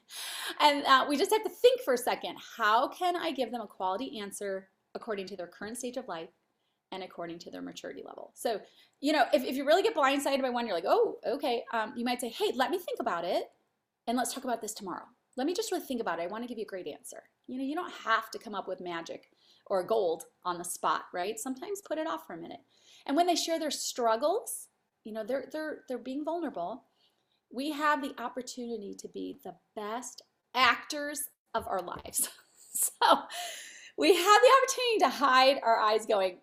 And we just have to think for a second, how can I give them a quality answer according to their current stage of life and according to their maturity level? So, if you really get blindsided by one, you're like, oh, okay. You might say, hey, let me think about it and let's talk about this tomorrow. Let me just really think about it. I want to give you a great answer. You don't have to come up with magic or gold on the spot, right? Sometimes put it off for a minute. And when they share their struggles, they're being vulnerable. We have the opportunity to be the best actors of our lives. So we have the opportunity to hide our eyes going,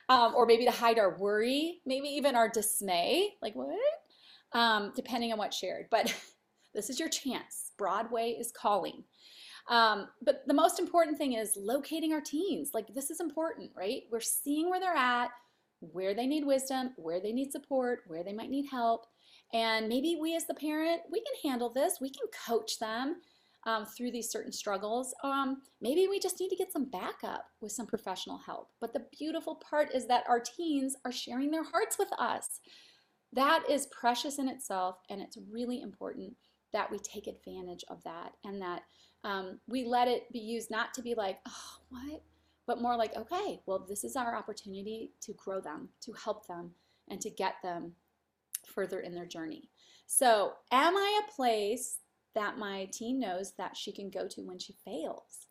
or maybe to hide our worry, maybe even our dismay, like what? Depending on what's shared. But this is your chance. Broadway is calling. But the most important thing is locating our teens. Like, this is important, right? We're seeing where they're at, where they need wisdom, where they need support, where they might need help. And maybe we as the parent, we can handle this. We can coach them through these certain struggles. Maybe we just need to get some backup with some professional help. But the beautiful part is that our teens are sharing their hearts with us. That is precious in itself, and it's really important that we take advantage of that, and that we let it be used not to be like, oh, what? But more like, okay, well, this is our opportunity to grow them, to help them, and to get them further in their journey. So, am I a place that my teen knows that she can go to when she fails?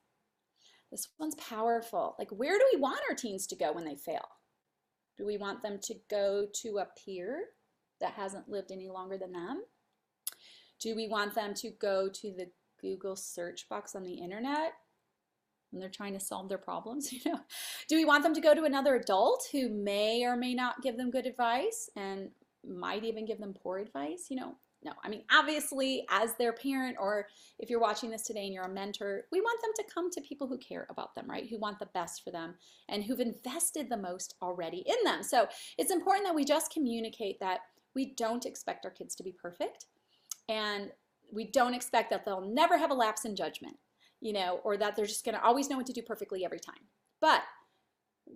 This one's powerful. Like, where do we want our teens to go when they fail? Do we want them to go to a peer that hasn't lived any longer than them? Do we want them to go to the Google search box on the internet when they're trying to solve their problems? Do we want them to go to another adult who may or may not give them good advice and might even give them poor advice? No. I mean, obviously, as their parent, or if you're watching this today and you're a mentor, we want them to come to people who care about them, right? Who want the best for them and who've invested the most already in them. So it's important that we just communicate that we don't expect our kids to be perfect, and we don't expect that they'll never have a lapse in judgment, or that they're just going to always know what to do perfectly every time. But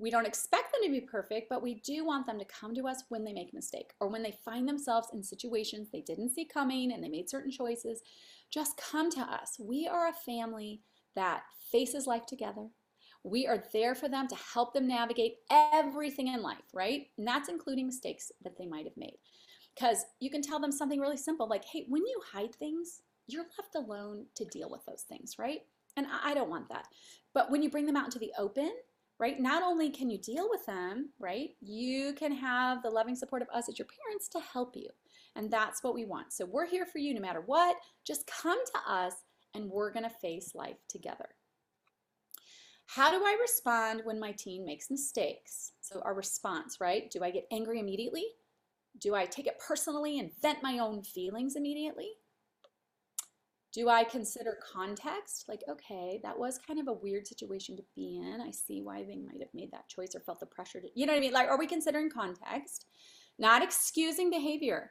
we don't expect them to be perfect, but we do want them to come to us when they make a mistake or when they find themselves in situations they didn't see coming and they made certain choices. Just come to us. We are a family that faces life together. We are there for them to help them navigate everything in life, right? And that's including mistakes that they might have made. Because you can tell them something really simple like, hey, when you hide things, you're left alone to deal with those things, right? And I don't want that. But when you bring them out into the open, right, not only can you deal with them, right, you can have the loving support of us as your parents to help you. And that's what we want. So we're here for you no matter what. Just come to us and we're going to face life together. How do I respond when my teen makes mistakes? So our response, right? Do I get angry immediately? Do I take it personally and vent my own feelings immediately? Do I consider context? Like, okay, that was kind of a weird situation to be in. I see why they might have made that choice or felt the pressure to, you know what I mean? Like, are we considering context? Not excusing behavior,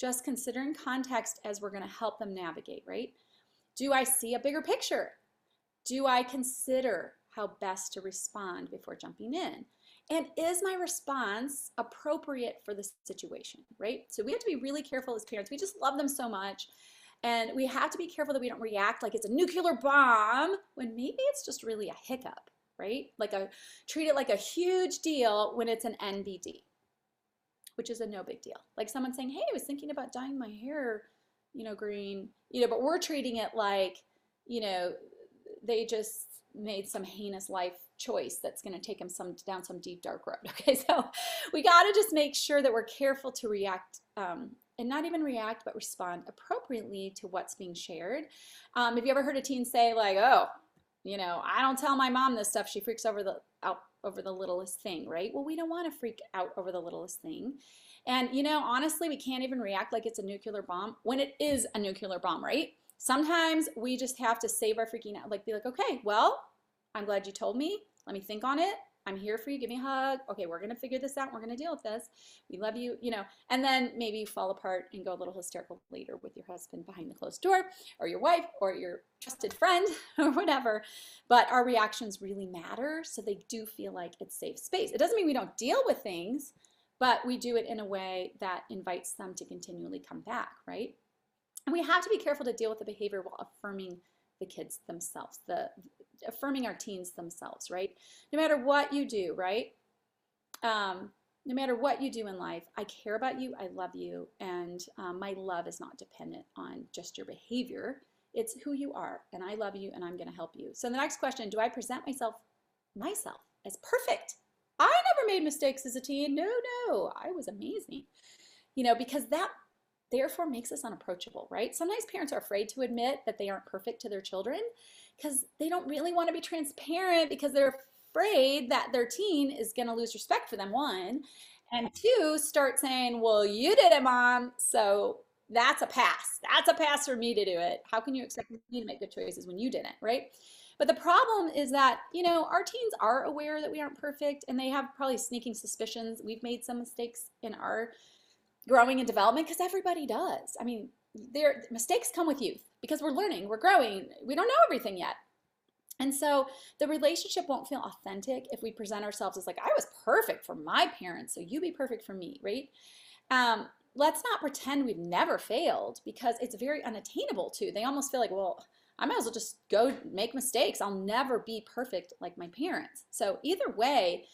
just considering context as we're going to help them navigate, right? Do I see a bigger picture? Do I consider how best to respond before jumping in? And is my response appropriate for the situation, right? So we have to be really careful as parents. We just love them so much. And we have to be careful that we don't react like it's a nuclear bomb when maybe it's just really a hiccup, right? Treat it like a huge deal when it's an NBD, which is a no big deal. Like someone saying, hey, I was thinking about dyeing my hair, green, but we're treating it like, they just made some heinous life choice that's going to take them down some deep dark road. Okay, so we got to just make sure that we're careful to react, and not even react, but respond appropriately to what's being shared. Have you ever heard a teen say like, oh, I don't tell my mom this stuff, she freaks out over the littlest thing, right? Well, we don't want to freak out over the littlest thing. And honestly, we can't even react like it's a nuclear bomb when it is a nuclear bomb, right? Sometimes we just have to save our freaking out, like be like, okay, well, I'm glad you told me. Let me think on it. I'm here for you. Give me a hug. Okay, we're going to figure this out. We're going to deal with this. We love you, and then maybe you fall apart and go a little hysterical later with your husband behind the closed door, or your wife, or your trusted friend, or whatever. But our reactions really matter, so they do feel like it's safe space. It doesn't mean we don't deal with things, but we do it in a way that invites them to continually come back, right? And we have to be careful to deal with the behavior while affirming the kids themselves, affirming our teens themselves, right? No matter what you do, right? No matter what you do in life, I care about you, I love you, and my love is not dependent on just your behavior. It's who you are, and I love you, and I'm going to help you. So the next question, do I present myself as perfect? I never made mistakes as a teen. No, I was amazing. Because that therefore makes us unapproachable, right? Sometimes parents are afraid to admit that they aren't perfect to their children because they don't really want to be transparent because they're afraid that their teen is going to lose respect for them, one, and two, start saying, well, you did it, mom, so that's a pass. That's a pass for me to do it. How can you expect me to make good choices when you didn't, right? But the problem is that, our teens are aware that we aren't perfect, and they have probably sneaking suspicions. We've made some mistakes in our growing and development because everybody does. I mean, mistakes come with youth because we're learning, we're growing, we don't know everything yet. And so the relationship won't feel authentic if we present ourselves as like, I was perfect for my parents, so you be perfect for me, right? Let's not pretend we've never failed because it's very unattainable too. They almost feel like, well, I might as well just go make mistakes. I'll never be perfect like my parents. So either way,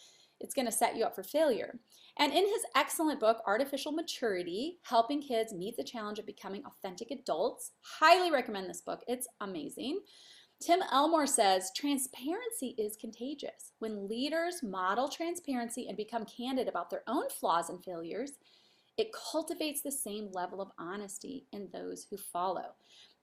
it's going to set you up for failure. And in his excellent book, Artificial Maturity, Helping Kids Meet the Challenge of Becoming Authentic Adults, highly recommend this book. It's amazing. Tim Elmore says, transparency is contagious. When leaders model transparency and become candid about their own flaws and failures, it cultivates the same level of honesty in those who follow.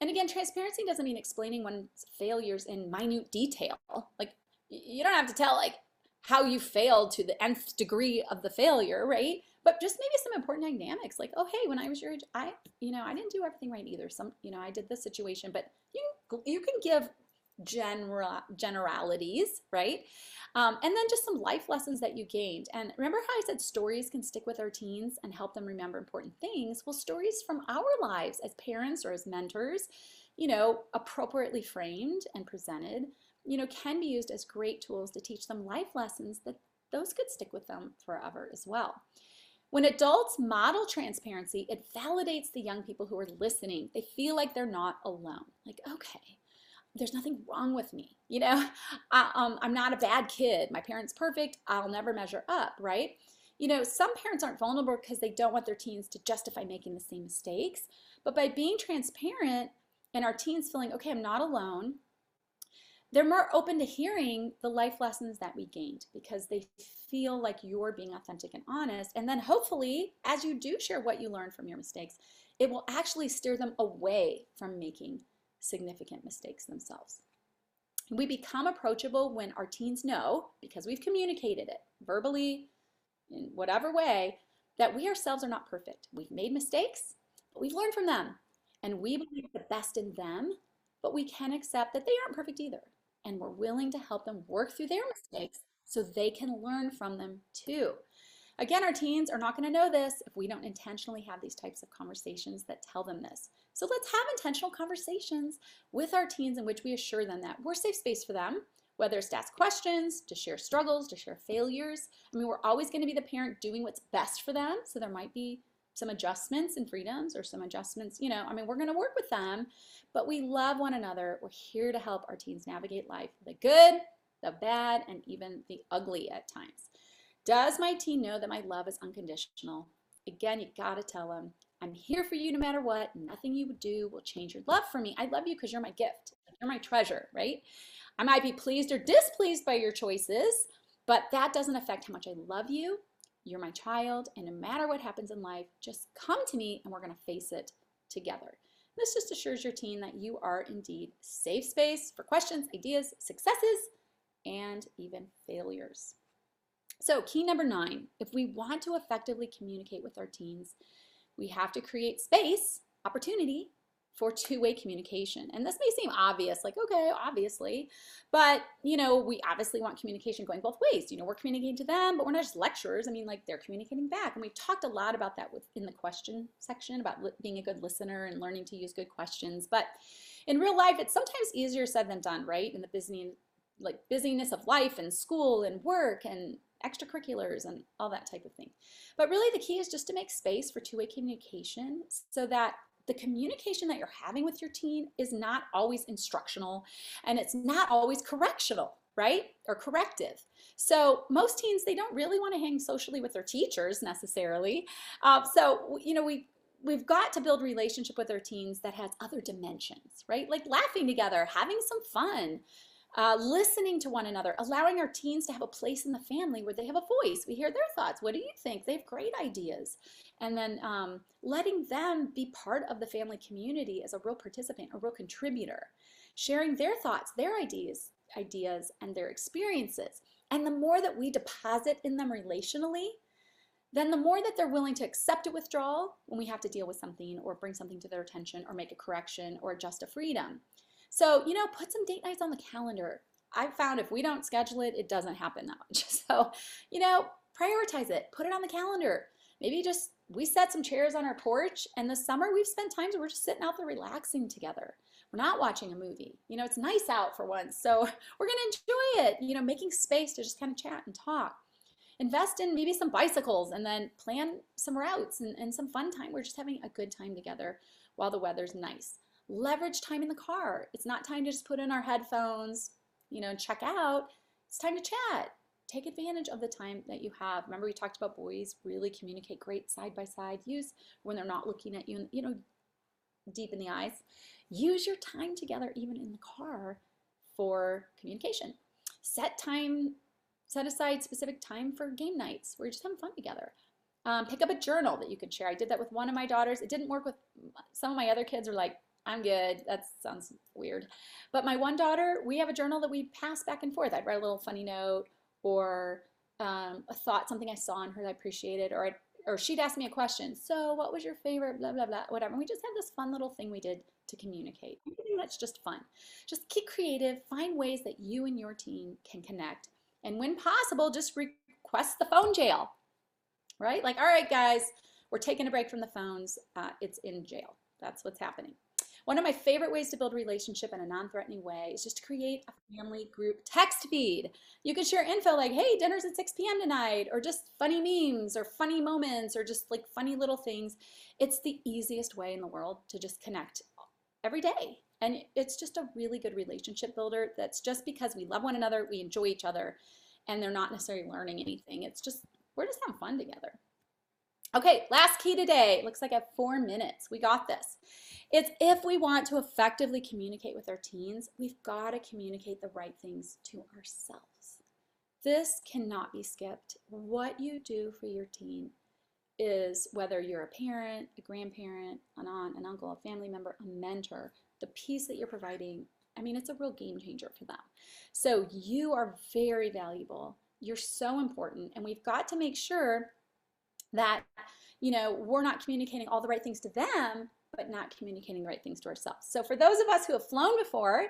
And again, transparency doesn't mean explaining one's failures in minute detail. Like, you don't have to tell like how you failed to the nth degree of the failure, right? But just maybe some important dynamics, like, oh, hey, when I was your age, I didn't do everything right either. I did this situation, but you can give generalities, right? And then just some life lessons that you gained. And remember how I said stories can stick with our teens and help them remember important things? Well, stories from our lives as parents or as mentors, appropriately framed and presented, can be used as great tools to teach them life lessons that those could stick with them forever as well. When adults model transparency, it validates the young people who are listening. They feel like they're not alone. Like, okay, there's nothing wrong with me. I'm not a bad kid. My parent's perfect. I'll never measure up, right? Some parents aren't vulnerable because they don't want their teens to justify making the same mistakes. But by being transparent and our teens feeling, okay, I'm not alone, they're more open to hearing the life lessons that we gained because they feel like you're being authentic and honest. And then hopefully, as you do share what you learned from your mistakes, it will actually steer them away from making significant mistakes themselves. We become approachable when our teens know, because we've communicated it verbally, in whatever way, that we ourselves are not perfect. We've made mistakes, but we've learned from them. And we believe the best in them, but we can accept that they aren't perfect either. And we're willing to help them work through their mistakes so they can learn from them too. Again, our teens are not going to know this if we don't intentionally have these types of conversations that tell them this. So let's have intentional conversations with our teens in which we assure them that we're a safe space for them, whether it's to ask questions, to share struggles, to share failures. We're always going to be the parent doing what's best for them. So there might be some adjustments and freedoms or some adjustments, we're going to work with them, but we love one another. We're here to help our teens navigate life, the good, the bad, and even the ugly at times. Does my teen know that my love is unconditional? Again, you got to tell them, I'm here for you no matter what. Nothing you would do will change your love for me. I love you because you're my gift. You're my treasure, right? I might be pleased or displeased by your choices, but that doesn't affect how much I love you. You're my child, and no matter what happens in life, just come to me and we're going to face it together. This just assures your teen that you are indeed safe space for questions, ideas, successes, and even failures. So key number 9, if we want to effectively communicate with our teens, we have to create space, opportunity for two-way communication. And this may seem obvious, like, okay, obviously, but we obviously want communication going both ways. We're communicating to them, but we're not just lecturers. They're communicating back. And we talked a lot about that in the question section about being a good listener and learning to use good questions. But in real life, it's sometimes easier said than done, right? In the busyness of life and school and work and extracurriculars and all that type of thing. But really the key is just to make space for two-way communication so that the communication that you're having with your teen is not always instructional and it's not always correctional, right? Or corrective. So most teens, they don't really want to hang socially with their teachers necessarily. We've got to build relationship with our teens that has other dimensions, right? Like laughing together, having some fun, listening to one another, allowing our teens to have a place in the family where they have a voice. We hear their thoughts. What do you think? They have great ideas. And then letting them be part of the family community as a real participant, a real contributor, sharing their thoughts, their ideas, and their experiences. And the more that we deposit in them relationally, then the more that they're willing to accept a withdrawal when we have to deal with something or bring something to their attention or make a correction or adjust a freedom. So, put some date nights on the calendar. I've found if we don't schedule it, it doesn't happen that much. So, prioritize it, put it on the calendar. Maybe just we set some chairs on our porch, and this summer we've spent times where we're just sitting out there relaxing together. We're not watching a movie. It's nice out for once, so we're gonna enjoy it, making space to just kind of chat and talk. Invest in maybe some bicycles and then plan some routes and some fun time. We're just having a good time together while the weather's nice. Leverage time in the car. It's not time to just put in our headphones, and check out. It's time to chat. take advantage of the time that you have. Remember, we talked about boys really communicate great side by side. Use when they're not looking at you, you know, deep in the eyes. Use your time together, even in the car, for communication. Set aside specific time for game nights where you're just having fun together. Pick up a journal that you can share. I did that with one of my daughters. It didn't work with some of my other kids. Are like, I'm good. That sounds weird. But my one daughter, we have a journal that we pass back and forth. I'd write a little funny note or a thought, something I saw in her that I appreciated, or she'd ask me a question. So what was your favorite, blah, blah, blah, whatever. And we just had this fun little thing we did to communicate. Anything that's just fun. Just keep creative. Find ways that you and your teen can connect. And when possible, just request the phone jail, right? Like, all right, guys, we're taking a break from the phones. It's in jail. That's what's happening. One of my favorite ways to build a relationship in a non-threatening way is just to create a family group text feed. You can share info like, hey, dinner's at 6 p.m. tonight, or just funny memes or funny moments or just like funny little things. It's the easiest way in the world to just connect every day. And it's just a really good relationship builder that's just because we love one another, we enjoy each other, and they're not necessarily learning anything. It's just, we're just having fun together. Okay, last key today. Looks like I have 4 minutes. We got this. It's if we want to effectively communicate with our teens, we've got to communicate the right things to ourselves. This cannot be skipped. What you do for your teen is, whether you're a parent, a grandparent, an aunt, an uncle, a family member, a mentor, the piece that you're providing, I mean, it's a real game changer for them. So you are very valuable. You're so important, and we've got to make sure that, you know, we're not communicating all the right things to them, but not communicating the right things to ourselves. So for those of us who have flown before,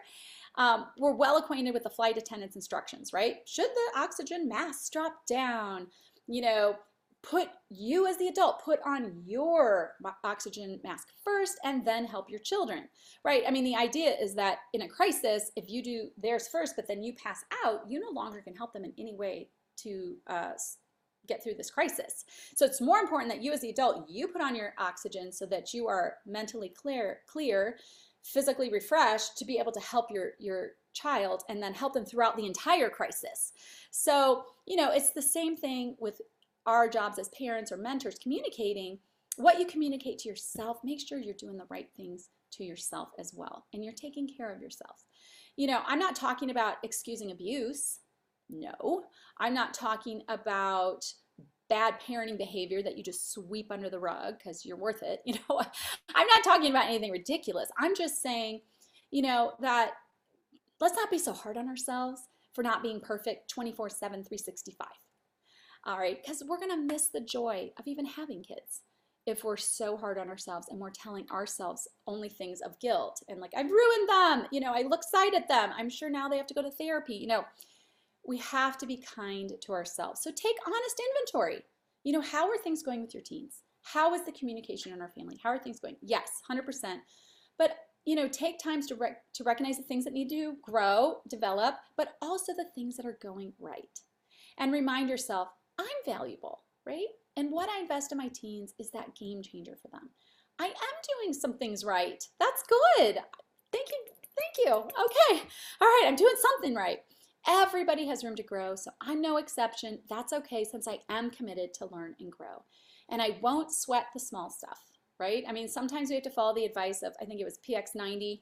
we're well acquainted with the flight attendant's instructions, right? Should the oxygen mask drop down? You know, you as the adult, put on your oxygen mask first and then help your children, right? I mean, the idea is that in a crisis, if you do theirs first, but then you pass out, you no longer can help them in any way to get through this crisis. So it's more important that you as the adult, you put on your oxygen so that you are mentally clear, physically refreshed to be able to help your child and then help them throughout the entire crisis. So, you know, it's the same thing with our jobs as parents or mentors. Communicating what you communicate to yourself, make sure you're doing the right things to yourself as well, and you're taking care of yourself. You know, I'm not talking about excusing abuse. No, I'm not talking about bad parenting behavior that you just sweep under the rug because you're worth it. You know, I'm not talking about anything ridiculous. I'm just saying, you know, that let's not be so hard on ourselves for not being perfect 24/7, 365. All right, because we're going to miss the joy of even having kids if we're so hard on ourselves and we're telling ourselves only things of guilt and like, I've ruined them, you know, I look side at them, I'm sure now they have to go to therapy. You know, we have to be kind to ourselves. So take honest inventory. You know, how are things going with your teens? How is the communication in our family? How are things going? Yes, 100%. But, you know, take times to recognize the things that need to grow, develop, but also the things that are going right. And remind yourself, I'm valuable, right? And what I invest in my teens is that game changer for them. I am doing some things right. That's good. Thank you. Thank you. Okay. All right. I'm doing something right. Everybody has room to grow, so I'm no exception. That's okay, since I am committed to learn and grow. And I won't sweat the small stuff, right? I mean, sometimes we have to follow the advice of, I think it was PX90,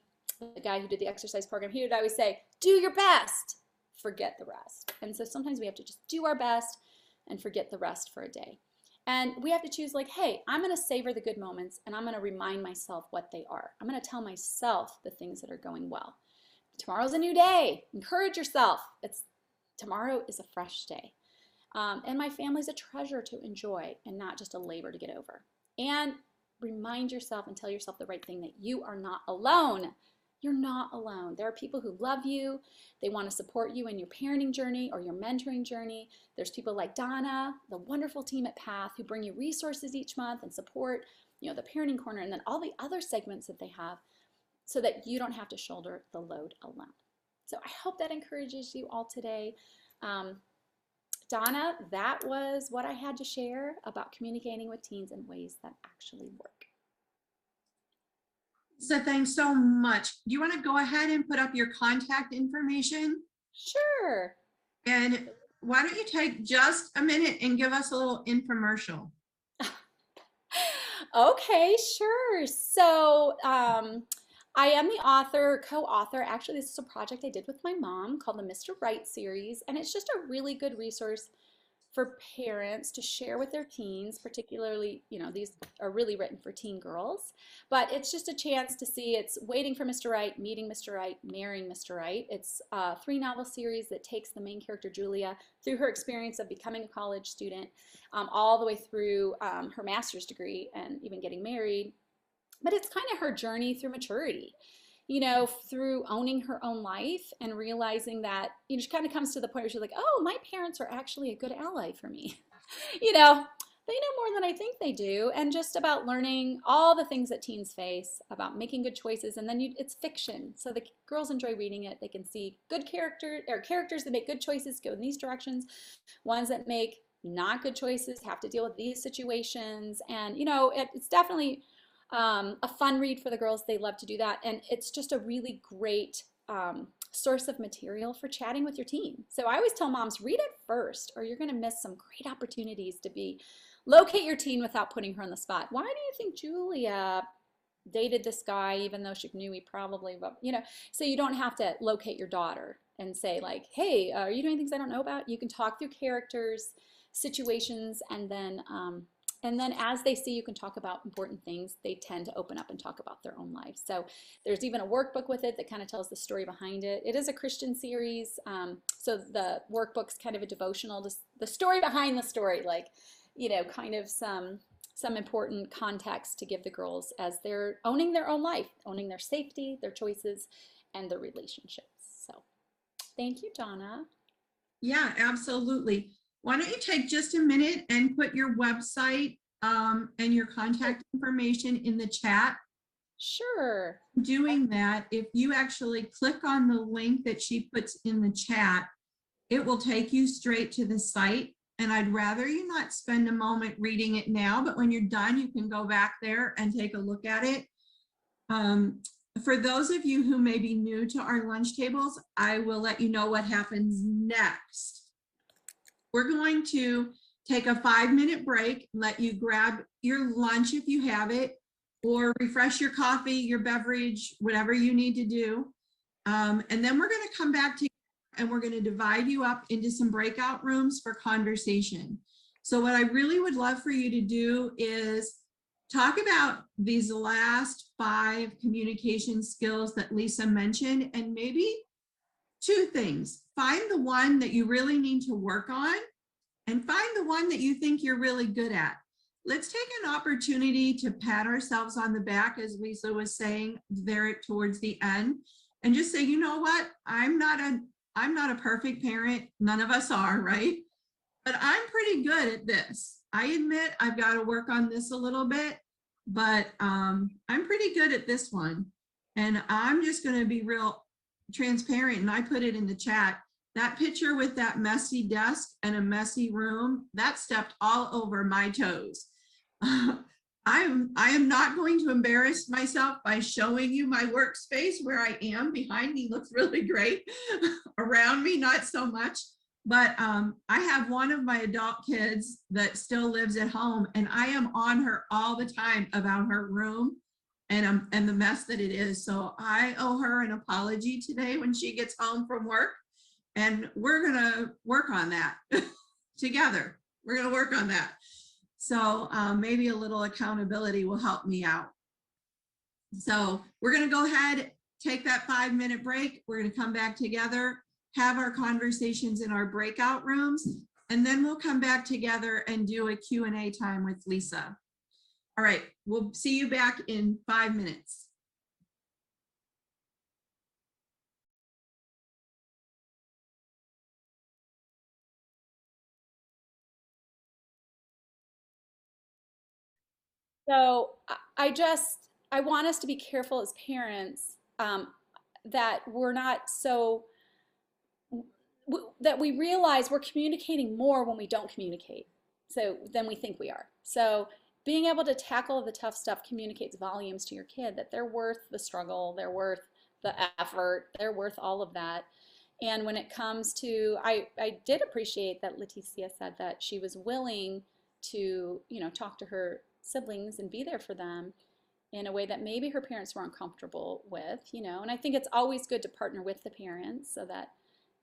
the guy who did the exercise program. He would always say, do your best, forget the rest. And so sometimes we have to just do our best and forget the rest for a day. And we have to choose, like, hey, I'm going to savor the good moments, and I'm going to remind myself what they are. I'm going to tell myself the things that are going well. Tomorrow's a new day. Encourage yourself. Tomorrow is a fresh day. And my family's a treasure to enjoy and not just a labor to get over. And remind yourself and tell yourself the right thing, that you are not alone. You're not alone. There are people who love you. They want to support you in your parenting journey or your mentoring journey. There's people like Donna, the wonderful team at Path, who bring you resources each month and support, you know, the parenting corner and then all the other segments that they have, so that you don't have to shoulder the load alone. So I hope that encourages you all today. Donna, that was what I had to share about communicating with teens in ways that actually work. So thanks so much. Do you want to go ahead and put up your contact information? Sure. And why don't you take just a minute and give us a little infomercial? Okay, sure. So, I am the author, co-author. Actually, this is a project I did with my mom called the Mr. Right series, and it's just a really good resource for parents to share with their teens, particularly, these are really written for teen girls. But it's just a chance to see it's Waiting for Mr. Right, Meeting Mr. Right, Marrying Mr. Right. It's a three-novel series that takes the main character, Julia, through her experience of becoming a college student, all the way through her master's degree and even getting married. But it's kind of her journey through maturity, through owning her own life and realizing that, she kind of comes to the point where she's like, oh, my parents are actually a good ally for me. you know, they know more than I think they do, and just about learning all the things that teens face, about making good choices. And then it's fiction, so the girls enjoy reading it. They can see good characters that make good choices go in these directions, ones that make not good choices have to deal with these situations. And it's definitely a fun read for the girls. They love to do that, and it's just a really great source of material for chatting with your teen. So I always tell moms, read it first, or you're going to miss some great opportunities to locate your teen without putting her on the spot. Why do you think Julia dated this guy even though she knew he probably, so you don't have to locate your daughter and say like, hey, are you doing things I don't know about? You can talk through characters, situations, and then as they see you can talk about important things, they tend to open up and talk about their own lives. So there's even a workbook with it that kind of tells the story behind it. It is a Christian series, so the workbook's kind of a devotional, the story behind the story, like, kind of some important context to give the girls as they're owning their own life, owning their safety, their choices, and their relationships. So thank you, Donna. Yeah, absolutely. Why don't you take just a minute and put your website and your contact information in the chat? Sure. Doing that, if you actually click on the link that she puts in the chat, it will take you straight to the site. And I'd rather you not spend a moment reading it now, but when you're done, you can go back there and take a look at it. For those of you who may be new to our lunch tables, I will let you know what happens next. We're going to take a 5-minute break, let you grab your lunch if you have it, or refresh your coffee, your beverage, whatever you need to do. And then we're going to come back to and we're going to divide you up into some breakout rooms for conversation. So what I really would love for you to do is talk about these last 5 communication skills that Lisa mentioned, and maybe 2 things. Find the one that you really need to work on, and find the one that you think you're really good at. Let's take an opportunity to pat ourselves on the back, as Lisa was saying there towards the end, and just say, you know what, I'm not a perfect parent. None of us are, right? But I'm pretty good at this. I admit I've got to work on this a little bit, but I'm pretty good at this one. And I'm just going to be real transparent. And I put it in the chat. That picture with that messy desk and a messy room, that stepped all over my toes. I am not going to embarrass myself by showing you my workspace where I am. Behind me looks really great. Around me, not so much. But I have one of my adult kids that still lives at home, and I am on her all the time about her room and the mess that it is. So I owe her an apology today when she gets home from work, and we're gonna work on that together. We're gonna work on that. So maybe a little accountability will help me out. So we're gonna go ahead, take that 5-minute break. We're gonna come back together, have our conversations in our breakout rooms, and then we'll come back together and do a Q&A time with Lisa. All right, we'll see you back in 5 minutes. So I want us to be careful as parents, that we're not so that we realize we're communicating more when we don't communicate so than we think we are. So being able to tackle the tough stuff communicates volumes to your kid that they're worth the struggle, they're worth the effort, they're worth all of that. And when it comes to, I did appreciate that Leticia said that she was willing to, talk to her siblings and be there for them in a way that maybe her parents weren't comfortable with. And I think it's always good to partner with the parents so that,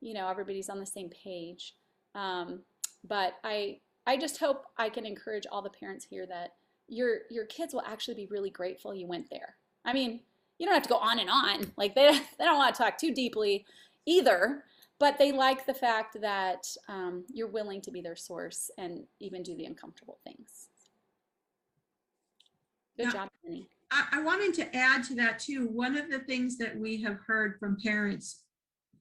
everybody's on the same page. Um, but I just hope I can encourage all the parents here that your kids will actually be really grateful you went there. I mean, you don't have to go on and on. Like they don't want to talk too deeply either, but they like the fact that you're willing to be their source and even do the uncomfortable things. Good Yeah. job, Penny. I wanted to add to that too. One of the things that we have heard from parents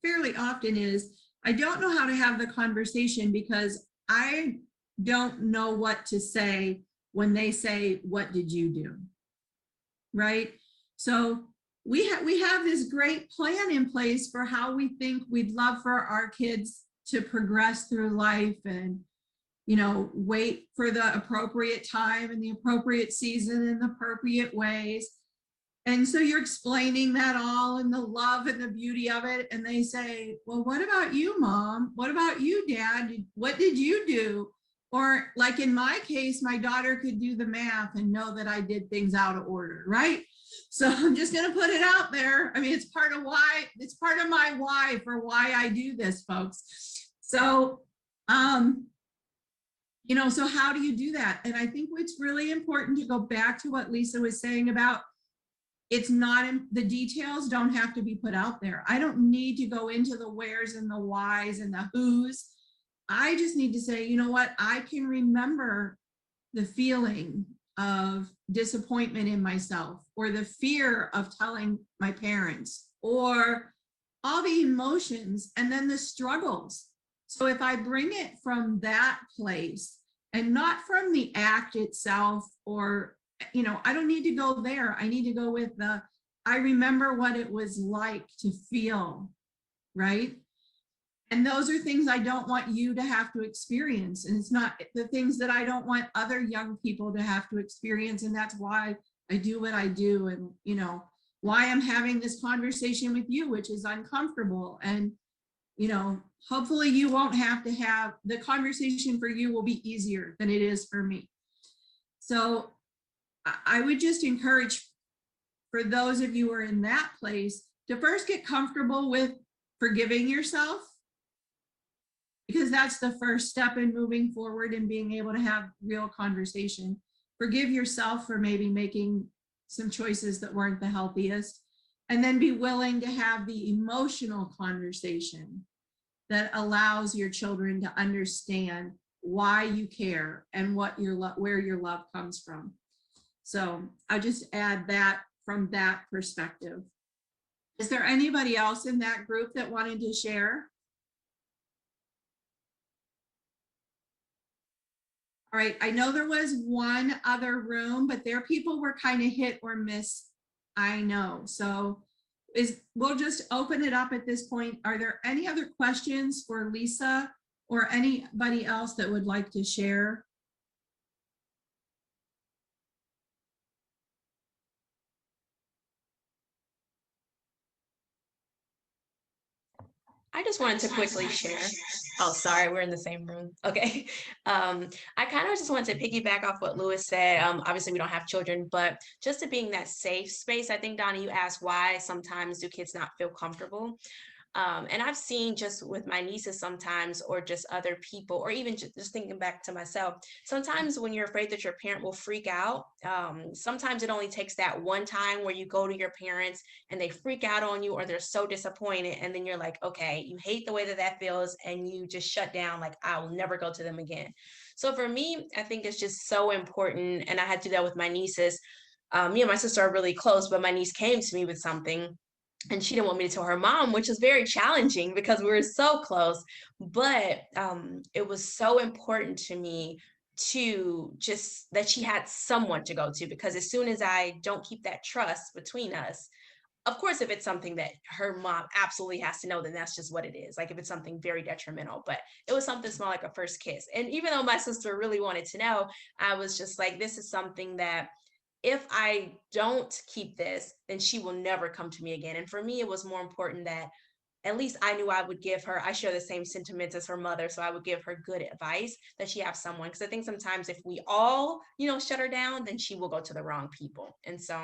fairly often is, I don't know how to have the conversation because I don't know what to say when they say, what did you do? Right? So we have this great plan in place for how we think we'd love for our kids to progress through life and, wait for the appropriate time and the appropriate season in the appropriate ways. And so you're explaining that all and the love and the beauty of it. And they say, well, what about you, Mom? What about you, Dad? What did you do? Or like in my case, my daughter could do the math and know that I did things out of order, right? So I'm just going to put it out there. I mean, it's part of my why for why I do this, folks. So, so how do you do that? And I think it's really important to go back to what Lisa was saying about it's not in the details don't have to be put out there. I don't need to go into the wheres and the whys and the whos. I just need to say, you know what? I can remember the feeling of disappointment in myself or the fear of telling my parents or all the emotions and then the struggles. So if I bring it from that place and not from the act itself or I don't need to go there. I need to go with I remember what it was like to feel, right? And those are things I don't want you to have to experience. And it's not the things that I don't want other young people to have to experience. And that's why I do what I do. And, why I'm having this conversation with you, which is uncomfortable. And, hopefully you won't have to have the conversation for you will be easier than it is for me. So I would just encourage for those of you who are in that place to first get comfortable with forgiving yourself, because that's the first step in moving forward and being able to have real conversation. Forgive yourself for maybe making some choices that weren't the healthiest, and then be willing to have the emotional conversation that allows your children to understand why you care and where your love comes from. So I just add that from that perspective. Is there anybody else in that group that wanted to share? All right, I know there was one other room, but their people were kind of hit or miss, I know. So we'll just open it up at this point. Are there any other questions for Lisa or anybody else that would like to share? I just wanted to quickly share. Oh, sorry, we're in the same room. Okay. I kind of just wanted to piggyback off what Lewis said. Obviously, we don't have children, but just to being that safe space, I think, Donna, you asked why sometimes do kids not feel comfortable? And I've seen just with my nieces sometimes, or just other people, or even just thinking back to myself, sometimes when you're afraid that your parent will freak out, sometimes it only takes that one time where you go to your parents and they freak out on you, or they're so disappointed. And then you're like, okay, you hate the way that feels, and you just shut down, like, I will never go to them again. So for me, I think it's just so important. And I had to do that with my nieces. Me and my sister are really close, but my niece came to me with something and she didn't want me to tell her mom, which was very challenging because we were so close. But it was so important to me to just that she had someone to go to, because as soon as I don't keep that trust between us, of course, if it's something that her mom absolutely has to know, then that's just what it is. Like if it's something very detrimental, but it was something small, like a first kiss. And even though my sister really wanted to know, I was just like, this is something that if I don't keep this, then she will never come to me again. And for me, it was more important that at least I knew I would give her, I share the same sentiments as her mother, so I would give her good advice that she have someone, because I think sometimes if we all, shut her down, then she will go to the wrong people. And so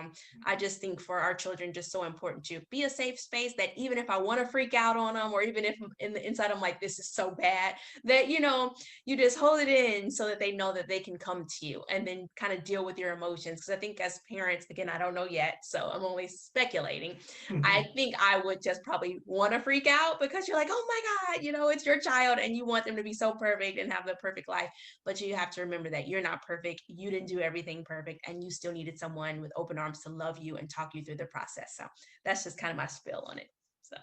I just think for our children, just so important to be a safe space, that even if I want to freak out on them, or even if in the inside I'm like, this is so bad, that, you just hold it in so that they know that they can come to you and then kind of deal with your emotions. Because I think as parents, again, I don't know yet, so I'm only speculating. I think I would just probably want to freak out, because you're like, oh my God, it's your child and you want them to be so perfect and have the perfect life. But you have to remember that you're not perfect. You didn't do everything perfect, and you still needed someone with open arms to love you and talk you through the process. So that's just kind of my spill on it. So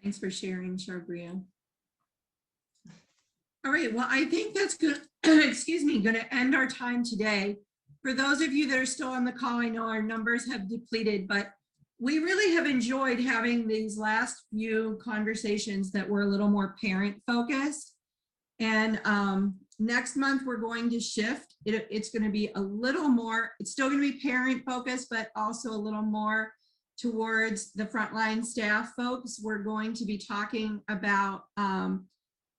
Thanks for sharing, Sharbria. All right, well, I think that's good. Excuse me, going to end our time today. For those of you that are still on the call, I know our numbers have depleted, but we really have enjoyed having these last few conversations that were a little more parent focused. And next month we're going to shift. It's going to be a little more, it's still going to be parent focused, but also a little more towards the frontline staff folks. We're going to be talking about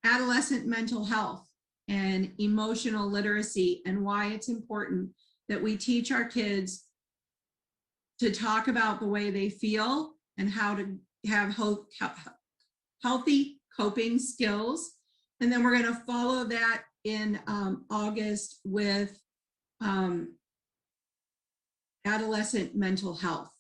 adolescent mental health and emotional literacy, and why it's important that we teach our kids to talk about the way they feel and how to have healthy coping skills. And then we're going to follow that in August with adolescent mental health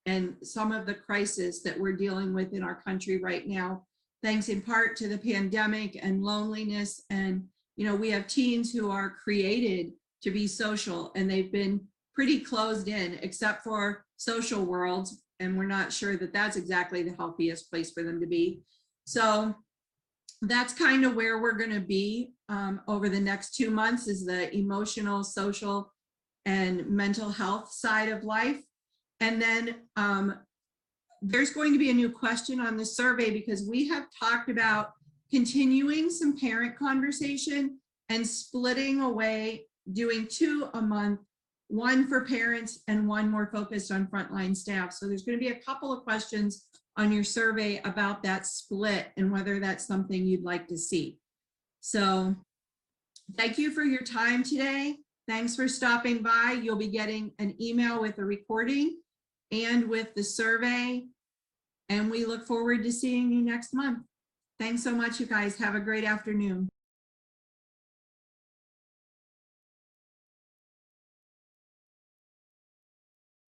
and some of the crises that we're dealing with in our country right now, thanks in part to the pandemic and loneliness. And, we have teens who are created to be social, and they've been pretty closed in, except for social worlds. And we're not sure that that's exactly the healthiest place for them to be. So that's kind of where we're going to be over the next 2 months, is the emotional, social, and mental health side of life. And then there's going to be a new question on the survey, because we have talked about continuing some parent conversation and splitting away, doing 2 a month, 1 for parents and 1 more focused on frontline staff. So there's going to be a couple of questions on your survey about that split and whether that's something you'd like to see. So thank you for your time today. Thanks for stopping by. You'll be getting an email with a recording and with the survey. And we look forward to seeing you next month. Thanks so much, you guys. Have a great afternoon.